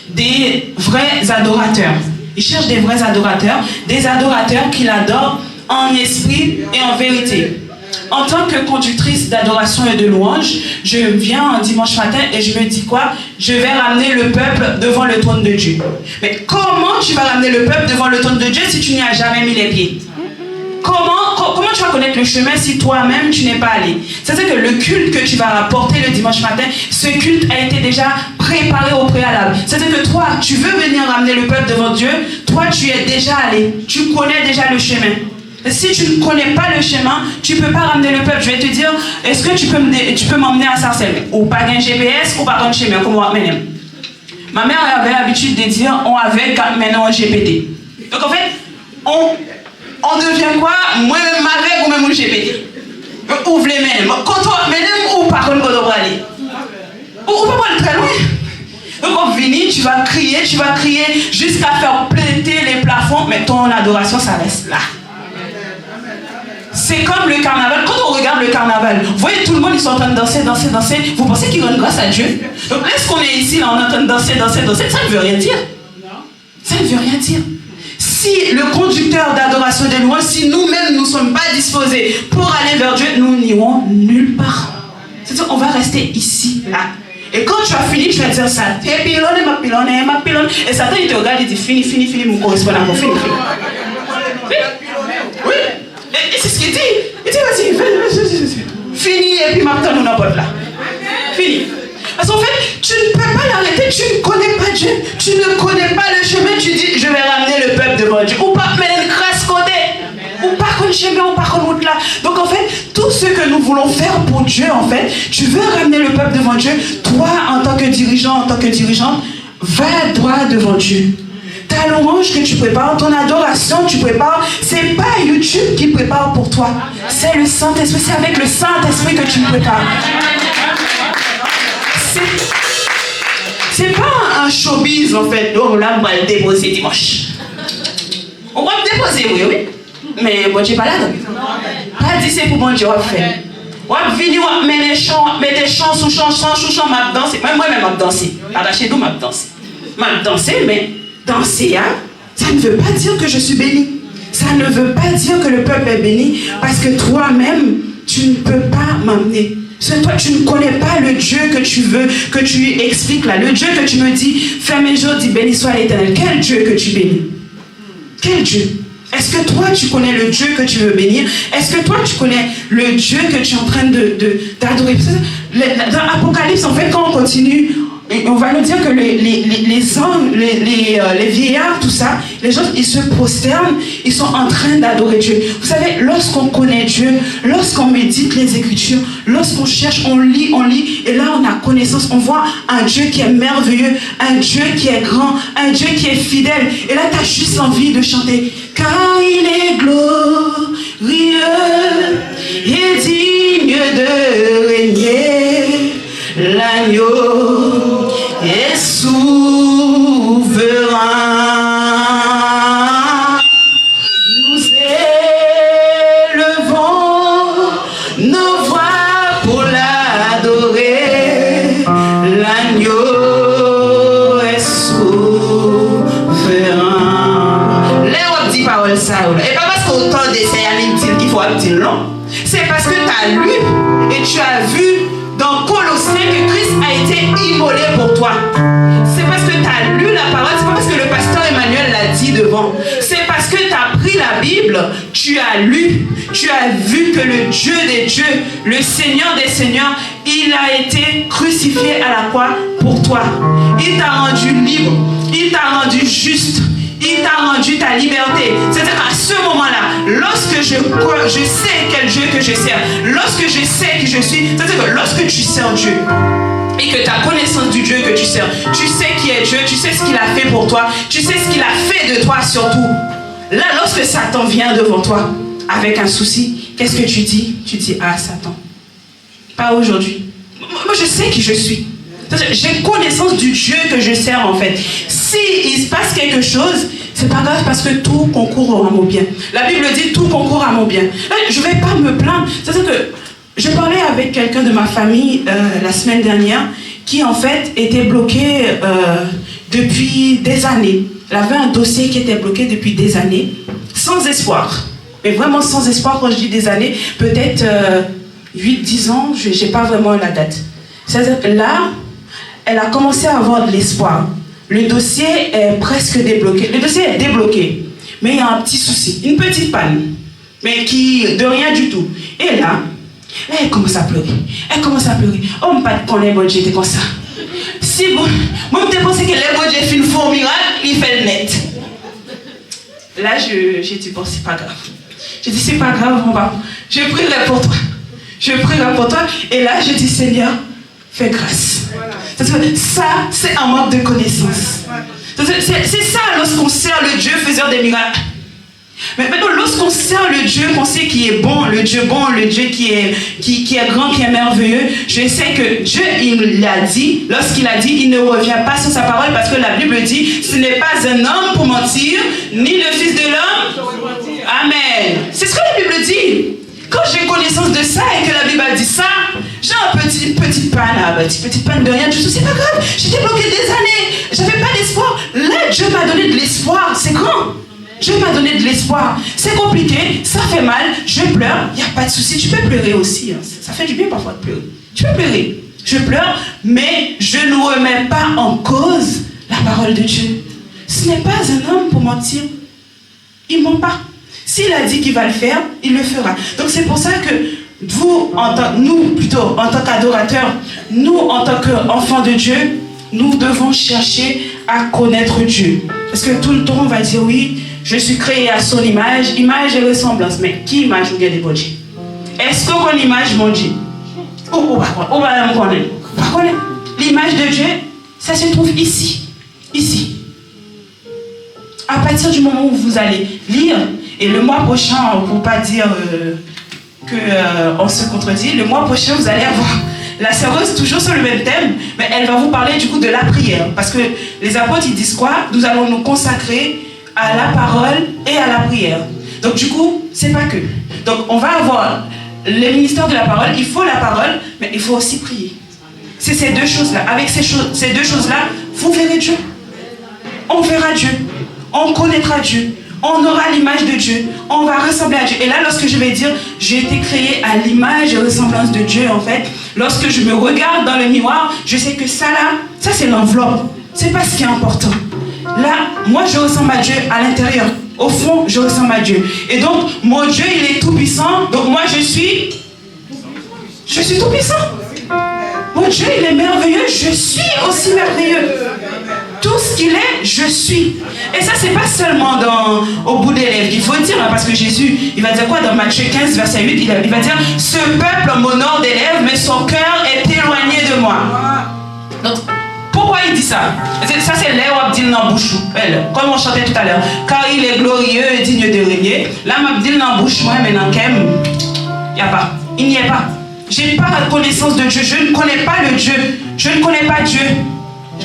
des vrais adorateurs. Il cherche des vrais adorateurs, des adorateurs qu'il adore en esprit et en vérité. En tant que conductrice d'adoration et de louange, je viens un dimanche matin et je me dis quoi? Je vais ramener le peuple devant le trône de Dieu. Mais comment tu vas ramener le peuple devant le trône de Dieu si tu n'y as jamais mis les pieds? Comment tu vas connaître le chemin si toi-même tu n'es pas allé? C'est-à-dire que le culte que tu vas rapporter le dimanche matin, ce culte a été déjà préparé au préalable. C'est-à-dire que toi, tu veux venir ramener le peuple devant Dieu, toi tu es déjà allé, tu connais déjà le chemin. Et si tu ne connais pas le chemin, tu ne peux pas ramener le peuple. Je vais te dire, est-ce que tu peux m'emmener à Sarcelles? Ou pas un GPS, ou pas un chemin, comment on m'amène? Ma mère avait l'habitude de dire, on avait maintenant un GPT. Donc en fait, on devient quoi? Moi-même avec ou même un GPT. Ouvre les mains. Quand on même ou par contre quand on va aller. Ou pas aller très loin. Donc on finit, tu vas crier jusqu'à faire planter les plafonds, mais ton adoration ça reste là. C'est comme le carnaval. Quand on regarde le carnaval, vous voyez tout le monde, ils sont en train de danser. Vous pensez qu'ils rendent grâce à Dieu? Donc lorsqu'on est ici, là, on est en train de danser, ça ne veut rien dire. Ça ne veut rien dire. Si le conducteur d'adoration des louanges, si nous-mêmes nous ne sommes pas disposés pour aller vers Dieu, nous n'irons nulle part. C'est-à-dire on va rester ici, là. Et quand tu as fini, tu vas dire ça. Ma pilonne. Et Satan, il te regarde, il dit fini, mon correspondant, fini. Oui. Et c'est ce qu'il dit. Il dit, vas-y, fini, et puis maintenant, nous n'avons pas là. Fini. Parce qu'en fait, tu ne peux pas l'arrêter, tu ne connais pas Dieu, tu ne connais pas le chemin, tu dis, je vais ramener le peuple devant Dieu. Ou pas, mais une grâce côté. Ou pas comme chemin, ou pas comme route là. Donc en fait, tout ce que nous voulons faire pour Dieu, en fait, tu veux ramener le peuple devant Dieu, toi, en tant que dirigeant, en tant que dirigeante, va droit devant Dieu. Ta louange que tu prépares, ton adoration que tu prépares, c'est pas YouTube qui prépare pour toi. C'est le Saint-Esprit, c'est avec le Saint-Esprit que tu prépares. C'est pas un showbiz en fait. Donc là, on va le déposer dimanche. On va le déposer, oui. Mais bon Dieu pas là. Pas dit c'est pour bon Dieu, on va faire. On va venir, on va mettre des chants sous chants, m'a danser. Moi-même, m'a danser. Chez nous, m'a danser. M'a danser, mais danser, hein, ça ne veut pas dire que je suis béni. Ça ne veut pas dire que le peuple est béni parce que toi-même, tu ne peux pas m'emmener. C'est toi, tu ne connais pas le Dieu que tu veux, que tu expliques là. Le Dieu que tu me dis, ferme les yeux, dis béni soit l'Éternel. Quel Dieu que tu bénis? Quel Dieu? Est-ce que toi, tu connais le Dieu que tu veux bénir? Est-ce que toi, tu connais le Dieu que tu es en train d'adorer? Dans l'Apocalypse, en fait, quand on continue, on va nous dire que les hommes, les vieillards, tout ça, les gens, ils se prosternent, ils sont en train d'adorer Dieu. Vous savez, lorsqu'on connaît Dieu, lorsqu'on médite les Écritures, lorsqu'on cherche, on lit, et là on a connaissance, on voit un Dieu qui est merveilleux, un Dieu qui est grand, un Dieu qui est fidèle. Et là, tu as juste envie de chanter. Car il est dit non. C'est parce que tu as lu et tu as vu dans Colossiens que Christ a été immolé pour toi. C'est parce que tu as lu la parole, c'est pas parce que le pasteur Emmanuel l'a dit devant. C'est parce que tu as pris la Bible, tu as lu, tu as vu que le Dieu des dieux, le Seigneur des seigneurs, il a été crucifié à la croix pour toi. Il t'a rendu libre, il t'a rendu juste. Il t'a rendu ta liberté. C'est-à-dire qu'à ce moment-là, lorsque je sais quel Dieu que je sers, lorsque je sais qui je suis, c'est-à-dire que lorsque tu sers Dieu et que tu as connaissance du Dieu que tu sers, tu sais qui est Dieu, tu sais ce qu'il a fait pour toi, tu sais ce qu'il a fait de toi surtout. Là, lorsque Satan vient devant toi avec un souci, qu'est-ce que tu dis? Tu dis, ah Satan, pas aujourd'hui. Moi, je sais qui je suis. J'ai connaissance du Dieu que je sers en fait. Si il se passe quelque chose, c'est pas grave parce que tout concourt à mon bien. La Bible dit tout concourt à mon bien. Là, je vais pas me plaindre. C'est-à-dire que je parlais avec quelqu'un de ma famille la semaine dernière qui en fait était bloqué depuis des années. Il avait un dossier qui était bloqué depuis des années, sans espoir. Mais vraiment sans espoir, quand je dis des années, peut-être 8-10 ans, je n'ai pas vraiment la date. C'est-à-dire que là, elle a commencé à avoir de l'espoir. Le dossier est presque débloqué. Le dossier est débloqué. Mais il y a un petit souci, une petite panne. Mais qui, de rien du tout. Et là, elle commence à pleurer. Elle commence à pleurer. Oh, je ne sais pas qu'on est bon, j'étais comme ça. Si bon, moi, je pensais que les bon, j'ai fait une faux miracle, il fait le net. Là, j'ai dit, bon, c'est pas grave. J'ai dit, c'est pas grave, on va. Je prierai pour toi. Je prierai pour toi. Et là, je dis, Seigneur, fais grâce. Voilà. Ça, c'est un manque de connaissance. C'est ça lorsqu'on sert le Dieu faiseur des miracles. Mais maintenant, lorsqu'on sert le Dieu qu'on sait qui est bon, le Dieu qui est grand, qui est merveilleux, je sais que Dieu, il l'a dit, lorsqu'il a dit, il ne revient pas sur sa parole parce que la Bible dit, ce n'est pas un homme pour mentir, ni le Fils de l'homme. Amen. C'est ce que la Bible dit. Quand j'ai connaissance de ça et que la Bible a dit ça, j'ai une petite panne de rien du tout, c'est pas grave. J'étais bloqué des années, j'avais pas d'espoir. Là, Dieu m'a donné de l'espoir, c'est grand. Dieu m'a donné de l'espoir. C'est compliqué, ça fait mal, je pleure, il n'y a pas de souci. Tu peux pleurer aussi, hein. Ça fait du bien parfois de pleurer. Tu peux pleurer, je pleure, mais je ne remets pas en cause la parole de Dieu. Ce n'est pas un homme pour mentir. Il ne ment pas. S'il a dit qu'il va le faire, il le fera. Donc c'est pour ça que nous, en tant qu'adorateurs, nous, en tant qu'enfants de Dieu, nous devons chercher à connaître Dieu. Parce que tout le temps, on va dire, oui, je suis créé à son image et ressemblance. Mais qui image ou bien des bodies? Est-ce que mon image, mon Dieu? L'image de Dieu, ça se trouve ici. Ici. À partir du moment où vous allez lire, et le mois prochain, pour ne pas dire qu'on se contredit, le mois prochain, vous allez avoir la sœureuse toujours sur le même thème, mais elle va vous parler du coup de la prière. Parce que les apôtres, ils disent quoi? Nous allons nous consacrer à la parole et à la prière. Donc du coup, c'est pas que. Donc on va avoir le ministère de la parole, il faut la parole, mais il faut aussi prier. C'est ces deux choses-là. Avec ces deux choses-là, vous verrez Dieu. On verra Dieu. On connaîtra Dieu. On aura l'image de Dieu. On va ressembler à Dieu. Et là, lorsque je vais dire, j'ai été créé à l'image et ressemblance de Dieu, en fait, lorsque je me regarde dans le miroir, je sais que ça là, ça c'est l'enveloppe. C'est pas ce qui est important. Là, moi, je ressemble à Dieu à l'intérieur. Au fond, je ressemble à Dieu. Et donc, mon Dieu, il est tout puissant. Donc, moi, je suis tout puissant. Mon Dieu, il est merveilleux. Je suis aussi merveilleux. Tout ce qu'il est, je suis. Et ça, c'est pas seulement au bout des lèvres. Il faut dire, hein, parce que Jésus, il va dire quoi dans Matthieu 15, verset 8, il va dire, ce peuple m'honore des lèvres, mais son cœur est éloigné de moi. Donc, pourquoi il dit ça? Ça, c'est l'air où il dit dans bouche. Comme on chantait tout à l'heure. Car il est glorieux et digne de régner. Là, il dit dans bouche, moi, mais dans Kem, il n'y a pas. Il n'y est pas. Je n'ai pas la connaissance de Dieu. Je ne connais pas le Dieu. Je ne connais pas Dieu.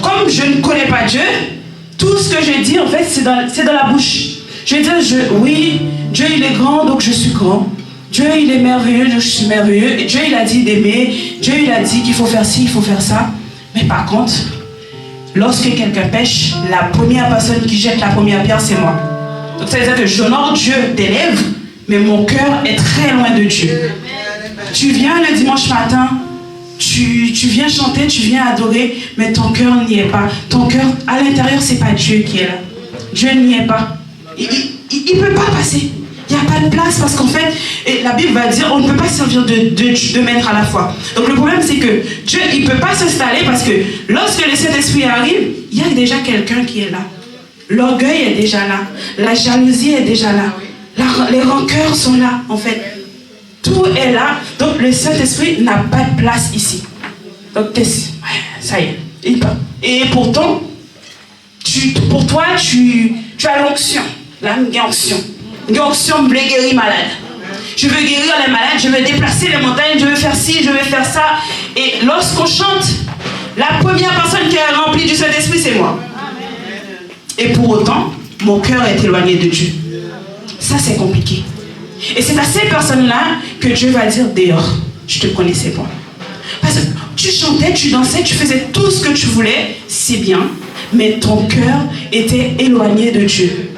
Comme je ne connais pas Dieu, tout ce que je dis, en fait, c'est dans la bouche. Je vais dire, oui, Dieu, il est grand, donc je suis grand. Dieu, il est merveilleux, donc je suis merveilleux. Et Dieu, il a dit d'aimer. Dieu, il a dit qu'il faut faire ci, il faut faire ça. Mais par contre, lorsque quelqu'un pêche, la première personne qui jette la première pierre, c'est moi. Donc ça veut dire que j'honore Dieu des lèvres, mais mon cœur est très loin de Dieu. Tu viens le dimanche matin, tu viens chanter, tu viens adorer, mais ton cœur n'y est pas. Ton cœur, à l'intérieur, c'est pas Dieu qui est là. Dieu n'y est pas. Il ne peut pas passer. Il n'y a pas de place parce qu'en fait, la Bible va dire on ne peut pas servir deux maîtres à la fois. Donc le problème c'est que Dieu, il ne peut pas s'installer parce que lorsque le Saint-Esprit arrive, il y a déjà quelqu'un qui est là. L'orgueil est déjà là. La jalousie est déjà là. Les rancœurs sont là en fait. Tout est là. Donc le Saint-Esprit n'a pas de place ici. Donc ça y est, il part. Et pourtant, pour toi, tu as l'onction. Là, une onction. Une onction me guérir malade. Je veux guérir les malades, je veux déplacer les montagnes, je veux faire ci, je veux faire ça. Et lorsqu'on chante, la première personne qui est remplie du Saint-Esprit, c'est moi. Et pour autant, mon cœur est éloigné de Dieu. Ça, c'est compliqué. Et c'est à ces personnes-là que Dieu va dire dehors. Je te connaissais pas. Parce que tu chantais, tu dansais, tu faisais tout ce que tu voulais, c'est bien, mais ton cœur était éloigné de Dieu.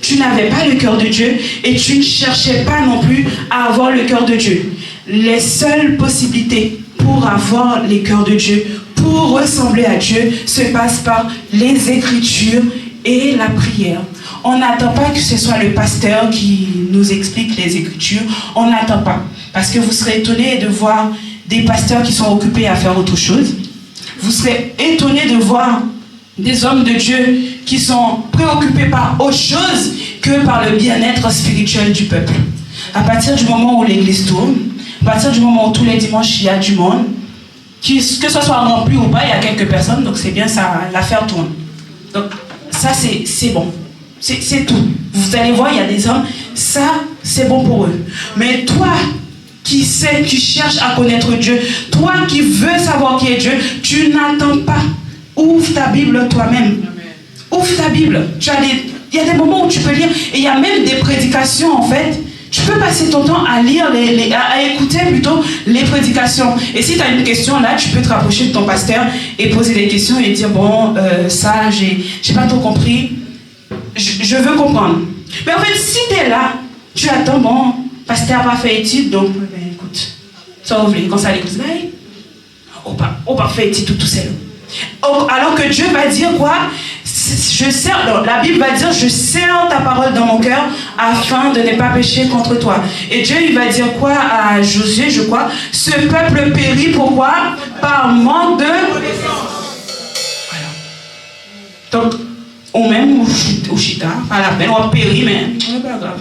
Tu n'avais pas le cœur de Dieu et tu ne cherchais pas non plus à avoir le cœur de Dieu. Les seules possibilités pour avoir le cœur de Dieu, pour ressembler à Dieu, se passent par les Écritures et la prière. On n'attend pas que ce soit le pasteur qui nous explique les Écritures. On n'attend pas. Parce que vous serez étonnés de voir des pasteurs qui sont occupés à faire autre chose. Vous serez étonnés de voir des hommes de Dieu qui sont préoccupés par autre chose que par le bien-être spirituel du peuple. À partir du moment où l'église tourne, à partir du moment où tous les dimanches il y a du monde, que ce soit rempli ou pas, il y a quelques personnes, donc c'est bien, ça, l'affaire tourne. Donc ça c'est bon. C'est tout. Vous allez voir, il y a des hommes, ça c'est bon pour eux. Mais toi qui sais, qui cherches à connaître Dieu, toi qui veux savoir qui est Dieu, tu n'attends pas. Ouvre ta Bible toi-même. Ouvre ta Bible. Il y a des moments où tu peux lire. Et il y a même des prédications, en fait. Tu peux passer ton temps à lire, à écouter plutôt les prédications. Et si tu as une question, là, tu peux te rapprocher de ton pasteur et poser des questions et dire, bon, ça, j'ai pas tout compris. Je veux comprendre. Mais en fait, si tu es là, tu attends, bon, pasteur n'a pas fait étude, donc, écoute, ça ouvre, quand ça l'écoute, on va faire étude tout seul. Alors que Dieu va dire quoi? La Bible va dire je serre ta parole dans mon cœur afin de ne pas pécher contre toi. Et Dieu il va dire quoi à Josué, je crois? Ce peuple périt pourquoi? Par manque de voilà. Donc ou même ou chita, pas la peine, on périt mais c'est pas grave.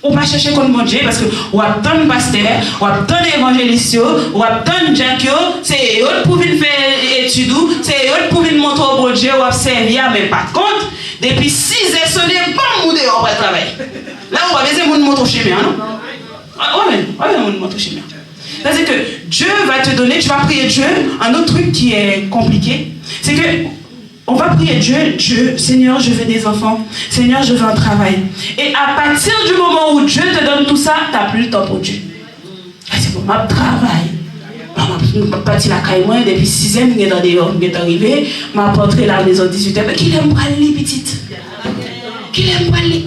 On va chercher contre mon Dieu parce que on a tant de pasteurs, on a tant d'évangélistes, on a tant de gens qui c'est eux pour venir faire études, c'est eux pour venir montrer au bon Dieu ou servir, mais par contre, depuis 6 heures sonné, pas moudé on va travailler. Là on va laisser mon moto chez moi, non? Ouais, mon moto chez moi. C'est-à-dire que Dieu va te donner, tu vas prier Dieu. Un autre truc qui est compliqué, c'est que on va prier Dieu, Seigneur, je veux des enfants. Seigneur, je veux un travail. Et à partir du moment où Dieu te donne tout ça, tu n'as plus le temps pour Dieu. C'est pour ma travail. Je suis parti la caille, moi, depuis 6e, je suis arrivé, je suis rentré à la maison 18h. Mais qui aime parler, petite? Qui aime parler?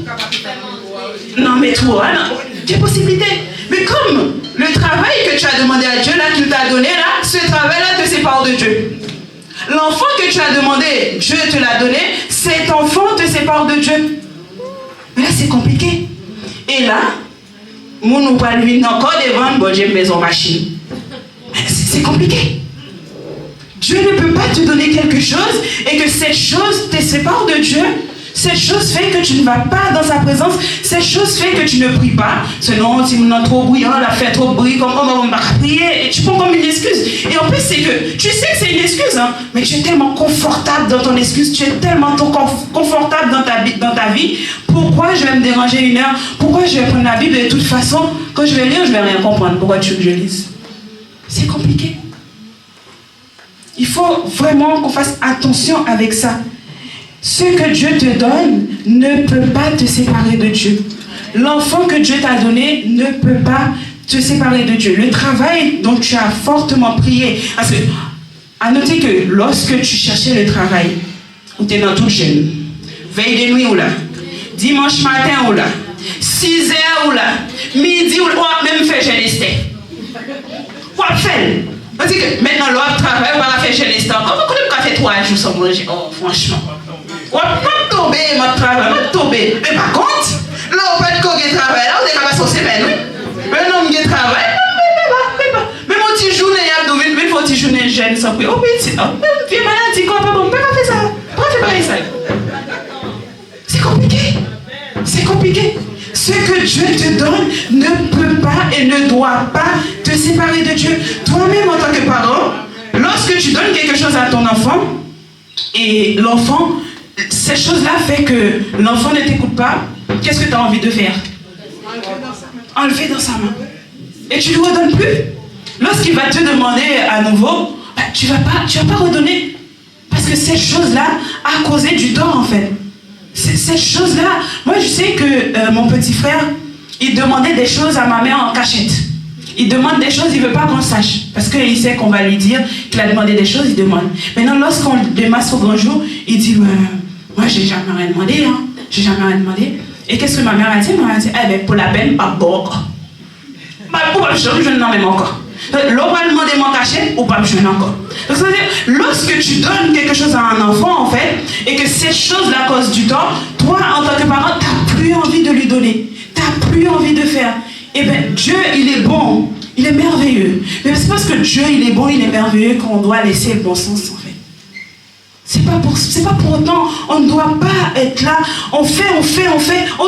Non, mais toi, non. Des possibilités. Mais comme le travail que tu as demandé à Dieu, là, qu'il t'a donné, là, ce travail-là te sépare de Dieu. L'enfant que tu as demandé, Dieu te l'a donné, cet enfant te sépare de Dieu. Mais là, c'est compliqué. Et là, mon nous pas lui encore devant, bon, j'ai une maison machine. C'est compliqué. Dieu ne peut pas te donner quelque chose et que cette chose te sépare de Dieu. Cette chose fait que tu ne vas pas dans sa présence. Cette chose fait que tu ne pries pas. Sinon, si on est trop bruyant, la fait trop bruit, comme on va prier, et tu prends comme une excuse. Et en plus, c'est que tu sais que c'est une excuse, hein, mais tu es tellement confortable dans ton excuse, tu es tellement confortable dans ta vie. Pourquoi je vais me déranger 1 heure? Pourquoi je vais prendre la Bible? De toute façon, quand je vais lire, je ne vais rien comprendre. Pourquoi tu veux que je lise? C'est compliqué. Il faut vraiment qu'on fasse attention avec ça. Ce que Dieu te donne ne peut pas te séparer de Dieu. L'enfant que Dieu t'a donné ne peut pas te séparer de Dieu. Le travail dont tu as fortement prié. Parce que, à noter que lorsque tu cherchais le travail, où tu es dans toute jeune, veille de nuit ou là, dimanche matin ou là, 6h ou là, midi ou là, même faire jeûner. Quoi faire? On dit que maintenant l'autre travail, on va faire jeûner. Comment on fait 3 jours sans manger? Oh, franchement. On va tomber, mon travail, on va tomber. Mais par contre, là, on peut être qu'on travail, là, on est capable de se semaine, oui. Mais non, on travail, mais mon petit journée, il y a une petit journée jeune, ça peut. Oh, oui, c'est ça. Puis maladie, quoi, pas bon, pas faire ça. Pas faire ça. C'est compliqué. C'est compliqué. Ce que Dieu te donne ne peut pas et ne doit pas te séparer de Dieu. Toi-même, en tant que parent, lorsque tu donnes quelque chose à ton enfant, et l'enfant, cette chose-là fait que l'enfant ne t'écoute pas, qu'est-ce que tu as envie de faire? Enlever dans sa main. Et tu ne lui redonnes plus. Lorsqu'il va te demander à nouveau, bah, tu vas pas redonner. Parce que cette chose-là a causé du tort, en fait. Cette chose-là, moi je sais que mon petit frère, il demandait des choses à ma mère en cachette. Il demande des choses, il ne veut pas qu'on sache. Parce qu'il sait qu'on va lui dire qu'il a demandé des choses, il demande. Maintenant, lorsqu'on démasse au grand jour, il dit, moi j'ai jamais rien demandé, hein. J'ai jamais rien demandé. Et qu'est-ce que ma mère a dit? Ma mère a dit, eh ben pour la peine, pas bon. Pourquoi je n'en ai même encore? L'on va demander mon cachet ou pas me jeûner encore. Donc ça veut dire, lorsque tu donnes quelque chose à un enfant en fait, et que cette chose-là cause du tort, toi en tant que parent, tu n'as plus envie de lui donner. Tu n'as plus envie de faire. Eh bien, Dieu, il est bon, il est merveilleux. Mais c'est parce que Dieu, il est bon, il est merveilleux qu'on doit laisser le bon sens en fait. C'est pas pour autant, on ne doit pas être là, on fait, on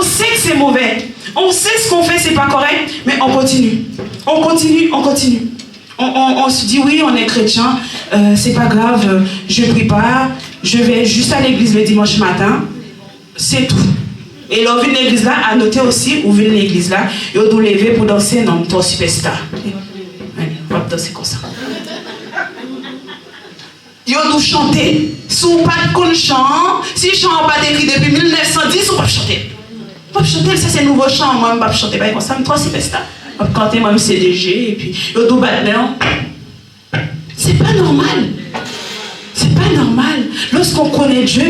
sait que c'est mauvais. On sait ce qu'on fait, c'est pas correct, mais on continue. On continue. On se dit oui, on est chrétien, c'est pas grave, je prie pas, je vais juste à l'église le dimanche matin, c'est tout. Et là, on vient l'église là, à noter aussi, on vient l'église là, et on doit lever pour danser, non, toi superstar. Allez, on va danser comme ça. Yo doit chanter. Si on pas de chant, si le chant n'a pas écrit depuis 1910, on va chanter. On va chanter, ça c'est un nouveau chant, moi je ne vais pas chanter, comme ça, mais toi c'est ça. On va chanter moi CDG, et puis yo doit battre. C'est pas normal. C'est pas normal. Lorsqu'on connaît Dieu,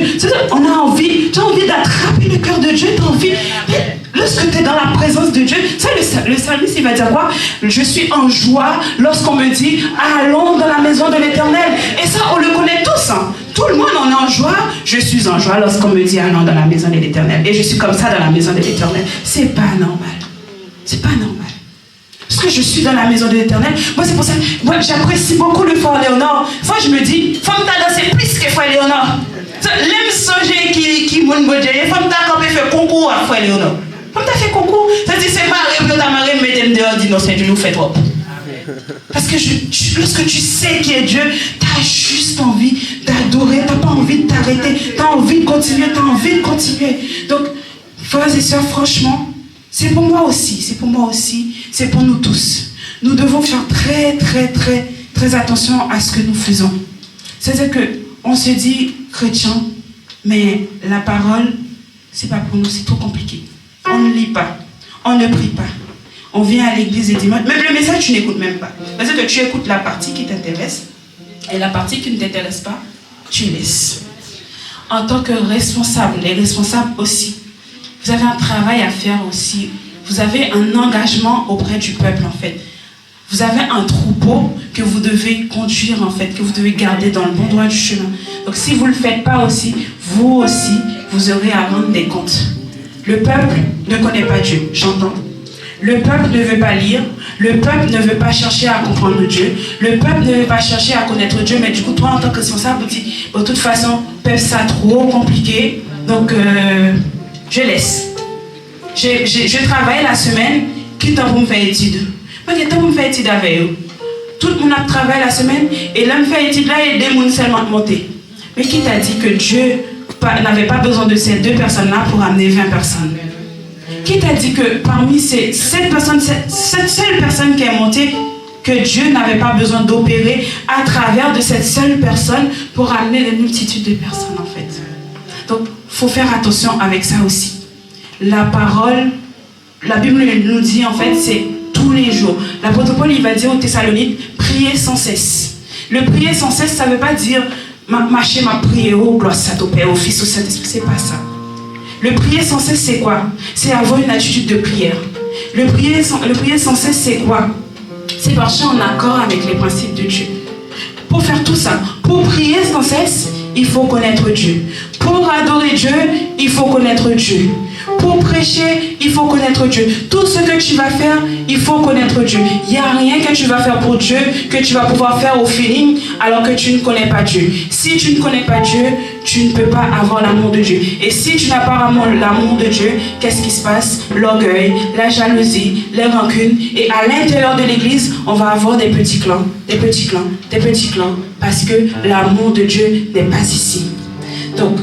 on a envie, tu as envie d'attraper le cœur de Dieu, tu as envie. Mais lorsque tu es dans la présence de Dieu, ça le psalmiste il va dire quoi? Je suis en joie lorsqu'on me dit allons dans la maison de l'Éternel. Et ça, on le connaît tous. Hein. Tout le monde en est en joie. Je suis en joie lorsqu'on me dit allons dans la maison de l'Éternel. Et je suis comme ça dans la maison de l'Éternel. C'est pas normal. C'est pas normal. Parce que je suis dans la maison de l'Éternel. Moi, c'est pour ça que moi, j'apprécie beaucoup le frère Léonard. Fois, je me dis, femme t'a dansé plus que frère Léonard. L'aime songer qui m'a dit, femme t'a quand même fait concours à frère Léonard. Femme t'a fait concours. Ça dit, c'est marré, puis ta marée me met dehors, dit non, c'est Dieu nous fait trop. Parce que lorsque tu sais qui est Dieu, tu as juste envie d'adorer, tu n'as pas envie de t'arrêter, tu as envie de continuer, Donc, frères et sœurs, franchement, c'est pour moi aussi, c'est pour nous tous. Nous devons faire très attention à ce que nous faisons. C'est-à-dire qu'on se dit chrétien, mais la parole, c'est pas pour nous, c'est trop compliqué. On ne lit pas, on ne prie pas. On vient à l'église et dimanche, même le message, tu n'écoutes même pas. C'est-à-dire que tu écoutes la partie qui t'intéresse, et la partie qui ne t'intéresse pas, tu laisses. En tant que responsable, les responsables aussi, vous avez un travail à faire aussi. Vous avez un engagement auprès du peuple, en fait. Vous avez un troupeau que vous devez conduire, en fait, que vous devez garder dans le bon droit du chemin. Donc, si vous ne le faites pas aussi, vous aurez à rendre des comptes. Le peuple ne connaît pas Dieu, j'entends. Le peuple ne veut pas lire. Le peuple ne veut pas chercher à comprendre Dieu. Le peuple ne veut pas chercher à connaître Dieu. Mais du coup, toi, en tant que responsable, vous dites, bon, de toute façon, peuple, ça trop compliqué. Donc, je laisse. Je travaille la semaine, qui temps pour me faire étude? Moi, j'ai temps pour me faire étude avec eux. Tout le monde a travaillé la semaine, et là, me faire étude là, et des gens seulement monter. Mais qui t'a dit que Dieu n'avait pas besoin de ces 2 personnes-là pour amener 20 personnes? Qui t'a dit que parmi cette seule personne qui est montée, que Dieu n'avait pas besoin d'opérer à travers de cette seule personne pour amener des multitudes de personnes, en fait? Donc, il faut faire attention avec ça aussi. La parole, la Bible nous dit, en fait, c'est tous les jours. L'apôtre Paul, il va dire aux Thessaloniques, priez sans cesse. Le prier sans cesse, ça ne veut pas dire, marcher, ma prière, oh, gloire à ton Père, au Fils, au Saint-Esprit, c'est pas ça. Le prier sans cesse, c'est quoi? C'est avoir une attitude de prière. Le prier sans cesse, c'est quoi? C'est marcher en accord avec les principes de Dieu. Pour faire tout ça, pour prier sans cesse, il faut connaître Dieu. Pour adorer Dieu, il faut connaître Dieu. Pour prêcher, il faut connaître Dieu. Tout ce que tu vas faire, il faut connaître Dieu. Il n'y a rien que tu vas faire pour Dieu que tu vas pouvoir faire au feeling alors que tu ne connais pas Dieu. Si tu ne connais pas Dieu, tu ne peux pas avoir l'amour de Dieu. Et si tu n'as pas l'amour de Dieu, qu'est-ce qui se passe? L'orgueil, la jalousie, les rancunes. Et à l'intérieur de l'église, on va avoir des petits clans, des petits clans, des petits clans. Parce que l'amour de Dieu n'est pas ici. Donc,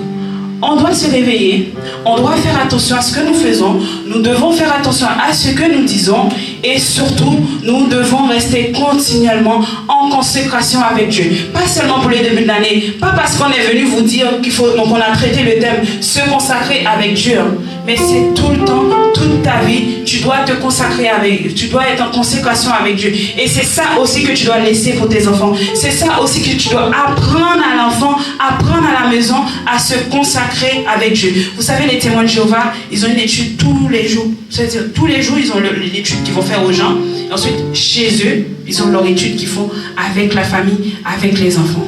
on doit se réveiller, on doit faire attention à ce que nous faisons, nous devons faire attention à ce que nous disons et surtout, nous devons rester continuellement en consécration avec Dieu. Pas seulement pour les débuts de l'année, pas parce qu'on est venu vous dire qu'il faut, donc on a traité le thème se consacrer avec Dieu, mais c'est tout le temps, toute ta vie, tu dois te consacrer avec, tu dois être en consécration avec Dieu. Et c'est ça aussi que tu dois laisser pour tes enfants. C'est ça aussi que tu dois apprendre à l'enfant, apprendre à la maison à se consacrer avec Dieu. Vous savez, les témoins de Jéhovah, ils ont une étude tous les jours. C'est-à-dire, tous les jours, ils ont l'étude qu'ils vont faire aux gens. Et ensuite, chez eux, ils ont leur étude qu'ils font avec la famille, avec les enfants.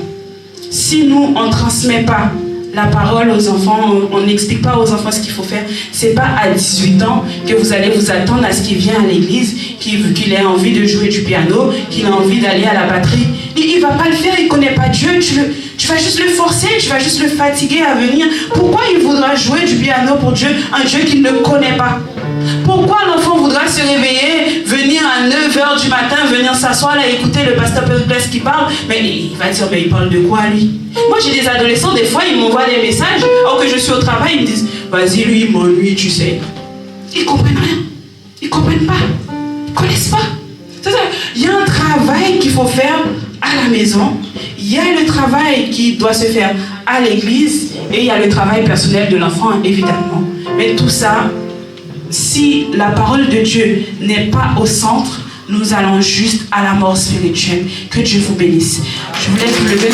Si nous, on ne transmet pas la parole aux enfants, on n'explique pas aux enfants ce qu'il faut faire, c'est pas à 18 ans que vous allez vous attendre à ce qu'il vienne à l'église, qu'il ait envie de jouer du piano, qu'il ait envie d'aller à la batterie. Il va pas le faire, il connaît pas Dieu, tu vas juste le forcer, tu vas juste le fatiguer à venir. Pourquoi il voudra jouer du piano pour Dieu, un Dieu qu'il ne connaît pas? Pourquoi l'enfant voudra se réveiller, venir à 9h du matin, venir s'asseoir là, écouter le pasteur Périclès qui parle? Mais il va dire, mais il parle de quoi lui? Moi j'ai des adolescents, des fois ils m'envoient des messages, alors que je suis au travail, ils me disent, vas-y lui, moi lui, tu sais. Ils comprennent rien, ils comprennent pas, ils connaissent pas. Il y a un travail qu'il faut faire à la maison, il y a le travail qui doit se faire à l'église, et il y a le travail personnel de l'enfant, évidemment. Mais tout ça, si la parole de Dieu n'est pas au centre, nous allons juste à la mort spirituelle. Que Dieu vous bénisse. Je vous laisse vous lever.